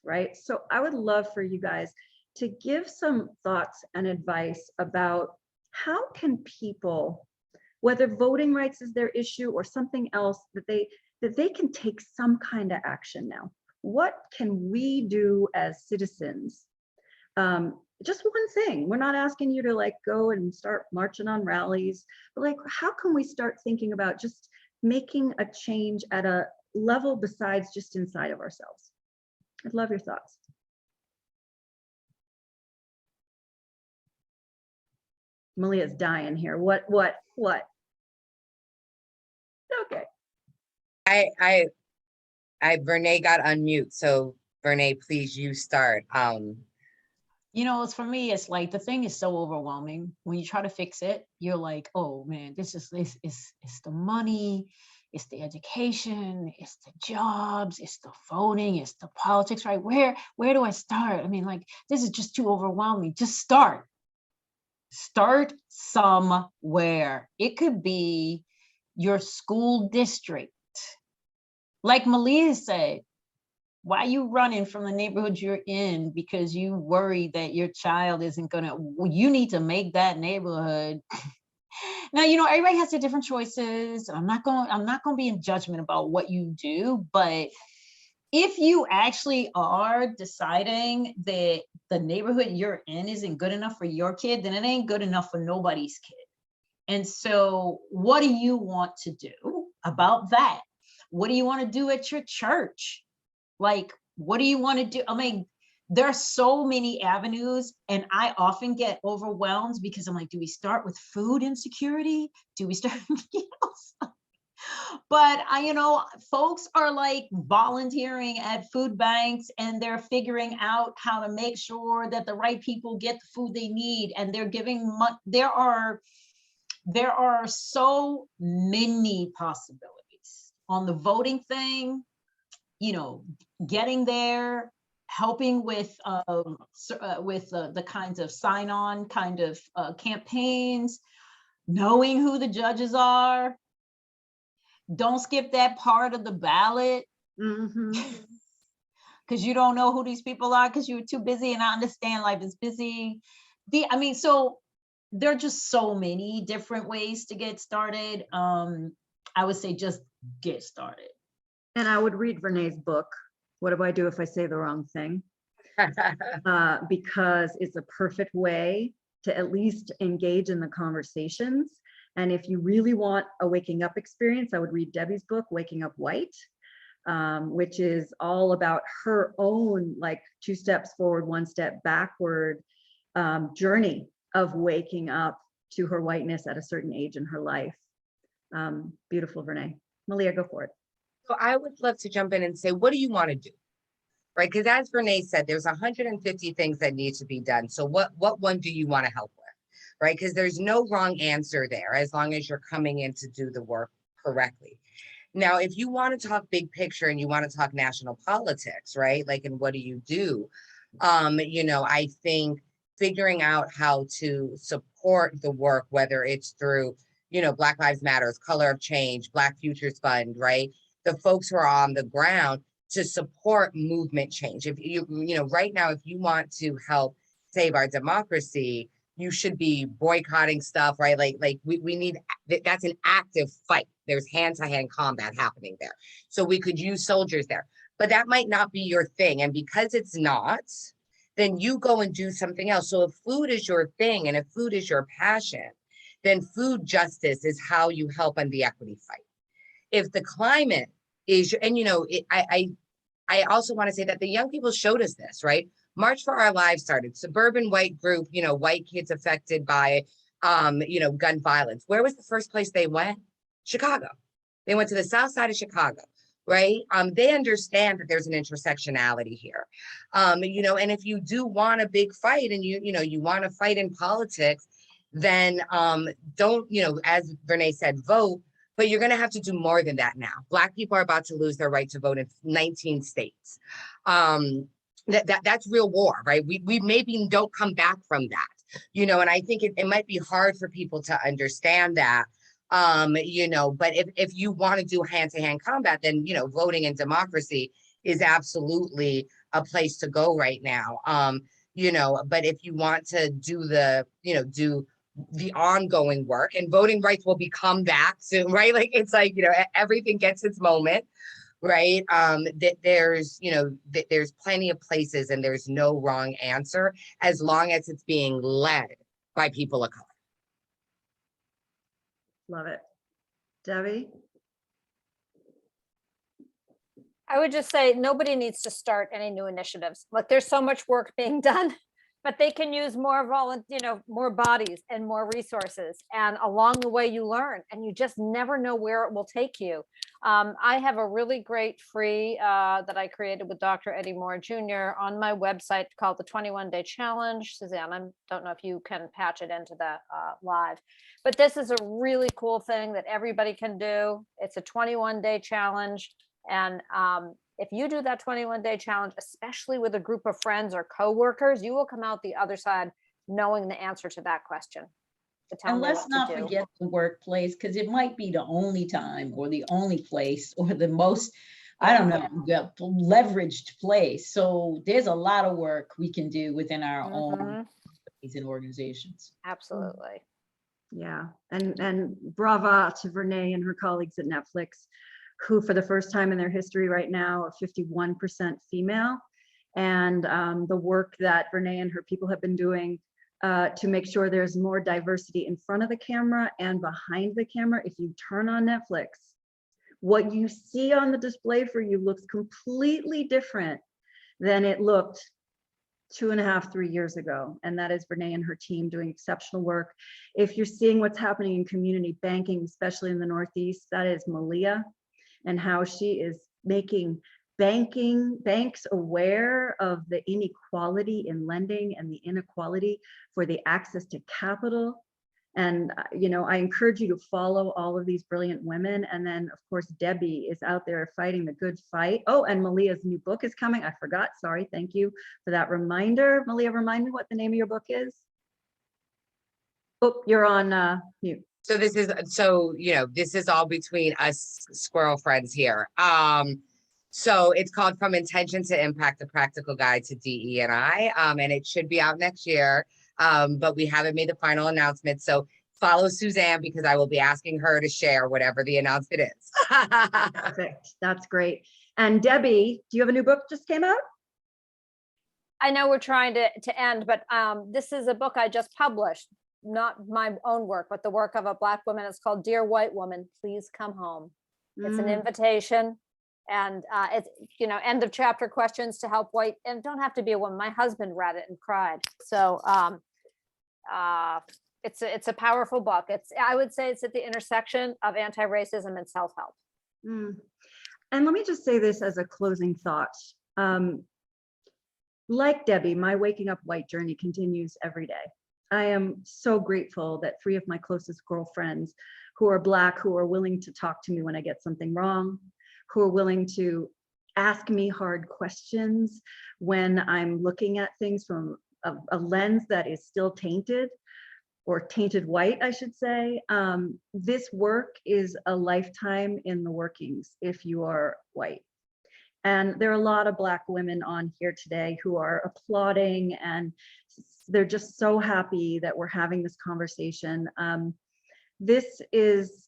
right? So I would love for you guys to give some thoughts and advice about how can people, whether voting rights is their issue or something else, that they can take some kind of action now. What can we do as citizens? Just one thing. We're not asking you to like go and start marching on rallies, but like, how can we start thinking about just making a change at a level besides just inside of ourselves? I'd love your thoughts. Malia's dying here. What? Okay. Verna got unmute. So Verna, please, you start. You know, it's for me, it's like the thing is so overwhelming. When you try to fix it, you're like, oh man, it's the money, it's the education, it's the jobs, it's the voting, it's the politics, right? Where do I start? I mean, like, this is just too overwhelming. Just start. Start somewhere. It could be your school district. Like Malia said, why are you running from the neighborhood you're in because you worry that your child isn't gonna, you need to make that neighborhood. Now, you know, everybody has their different choices. I'm not gonna be in judgment about what you do, but if you actually are deciding that the neighborhood you're in isn't good enough for your kid, then it ain't good enough for nobody's kid. And so what do you want to do about that? What do you want to do at your church? Like, what do you want to do? I mean, there are so many avenues, and I often get overwhelmed because I'm like, do we start with food insecurity? Do we start, But you know, folks are like volunteering at food banks, and they're figuring out how to make sure that the right people get the food they need, and they're giving there are so many possibilities on the voting thing. You know, getting there, helping with the kinds of sign-on kind of campaigns, knowing who the judges are. Don't skip that part of the ballot because you don't know who these people are because you were too busy, and I understand life is busy. So there are just so many different ways to get started. I would say just get started. And I would read Verna's book, What Do I Do If I Say the Wrong Thing? Because it's a perfect way to at least engage in the conversations. And if you really want a waking up experience, I would read Debbie's book, Waking Up White, which is all about her own like 2 steps forward, 1 step backward journey of waking up to her whiteness at a certain age in her life. Beautiful, Verna. Malia, go for it. So I would love to jump in and say, what do you want to do? Right? Because as Verna said, there's 150 things that need to be done. So what one do you want to help with? Right? Because there's no wrong answer there as long as you're coming in to do the work correctly. Now, if you want to talk big picture and you want to talk national politics, right? Like, and what do you do? You know, I think figuring out how to support the work, whether it's through, you know, Black Lives Matters, Color of Change, Black Futures Fund, right? The folks who are on the ground to support movement change. If you know, right now, if you want to help save our democracy, you should be boycotting stuff, right? Like we need, that's an active fight There's hand-to-hand combat happening there. So we could use soldiers there, but that might not be your thing. And because it's not, then you go and do something else. So if food is your thing and if food is your passion, then food justice is how you help on the equity fight. If the climate is, and I also want to say that the young people showed us this, right? March for Our Lives started, suburban white group, white kids affected by, gun violence. Where was the first place they went? Chicago. They went to the south side of Chicago, right? They understand that there's an intersectionality here. And if you do want a big fight and you want to fight in politics, then don't, as Verna said, vote, but you're going to have to do more than that now. Black people are about to lose their right to vote in 19 states. That's real war, right? We maybe don't come back from that, and I think it might be hard for people to understand that. But if you want to do hand-to-hand combat, then, voting and democracy is absolutely a place to go right now. But if you want to do the ongoing work, and voting rights will become back soon, right? Like, it's like, everything gets its moment, right? There's plenty of places and there's no wrong answer as long as it's being led by people of color. Love it. Debbie? I would just say nobody needs to start any new initiatives. Look, there's so much work being done, but they can use more more bodies and more resources. And along the way you learn, and you just never know where it will take you. I have a really great free that I created with Dr. Eddie Moore Jr. on my website called the 21-Day Challenge. Suzanne, I don't know if you can patch it into the live, but this is a really cool thing that everybody can do. It's a 21-day challenge. And if you do that 21-day challenge, especially with a group of friends or coworkers, you will come out the other side knowing the answer to that question. And let's not forget the workplace, because it might be the only time or the only place or the most, I don't know, leveraged place. So there's a lot of work we can do within our own companies and organizations. Absolutely. Yeah. And brava to Verna and her colleagues at Netflix, who for the first time in their history right now are 51% female. And the work that Verna and her people have been doing to make sure there's more diversity in front of the camera and behind the camera. If you turn on Netflix, what you see on the display for you looks completely different than it looked 2.5, 3 years ago. And that is Verna and her team doing exceptional work. If you're seeing what's happening in community banking, especially in the Northeast, that is Malia, and how she is making banks aware of the inequality in lending and the inequality for the access to capital. And, I encourage you to follow all of these brilliant women. And then, of course, Debby is out there fighting the good fight. Oh, and Malia's new book is coming. I forgot. Sorry. Thank you for that reminder. Malia, remind me what the name of your book is. Oh, you're on mute. So this is all between us squirrel friends here. So it's called From Intention to Impact, a Practical Guide to DE&I, and it should be out next year, but we haven't made the final announcement. So follow Suzanne, because I will be asking her to share whatever the announcement is. Perfect. That's great. And Debby, do you have a new book just came out? I know we're trying to end, but this is a book I just published. Not my own work, but the work of a Black woman. It's called Dear White Woman, Please Come Home. It's an invitation, and it's, end of chapter questions to help white, and don't have to be a woman. My husband read it and cried. So it's a powerful book. I would say it's at the intersection of anti-racism and self-help. And let me just say this as a closing thought. Like Debby, my waking up white journey continues every day. I am so grateful that 3 of my closest girlfriends who are Black, who are willing to talk to me when I get something wrong, who are willing to ask me hard questions when I'm looking at things from a lens that is still tainted, or tainted white, I should say. This work is a lifetime in the workings if you are white. And there are a lot of Black women on here today who are applauding, and they're just so happy that we're having this conversation. This is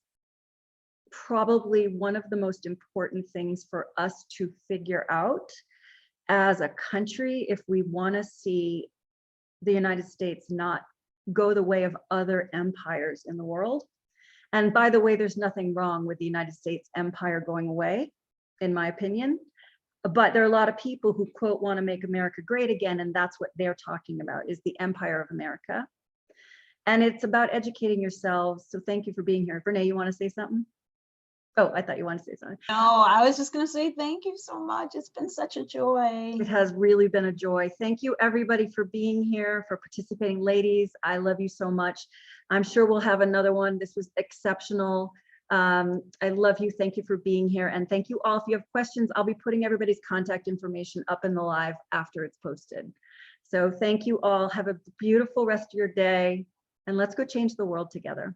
probably one of the most important things for us to figure out as a country if we want to see the United States not go the way of other empires in the world. And by the way, there's nothing wrong with the United States empire going away, in my opinion. But there are a lot of people who, quote, want to make America great again, and that's what they're talking about, is the empire of America. And it's about educating yourselves. So thank you for being here. Verna, you want to say something? Oh, I thought you wanted to say something. No, I was just going to say thank you so much. It's been such a joy. It has really been a joy. Thank you, everybody, for being here, for participating. Ladies, I love you so much. I'm sure we'll have another one. This was exceptional. I love you. Thank you for being here. And thank you all. If you have questions, I'll be putting everybody's contact information up in the live after it's posted. So thank you all. Have a beautiful rest of your day. And let's go change the world together.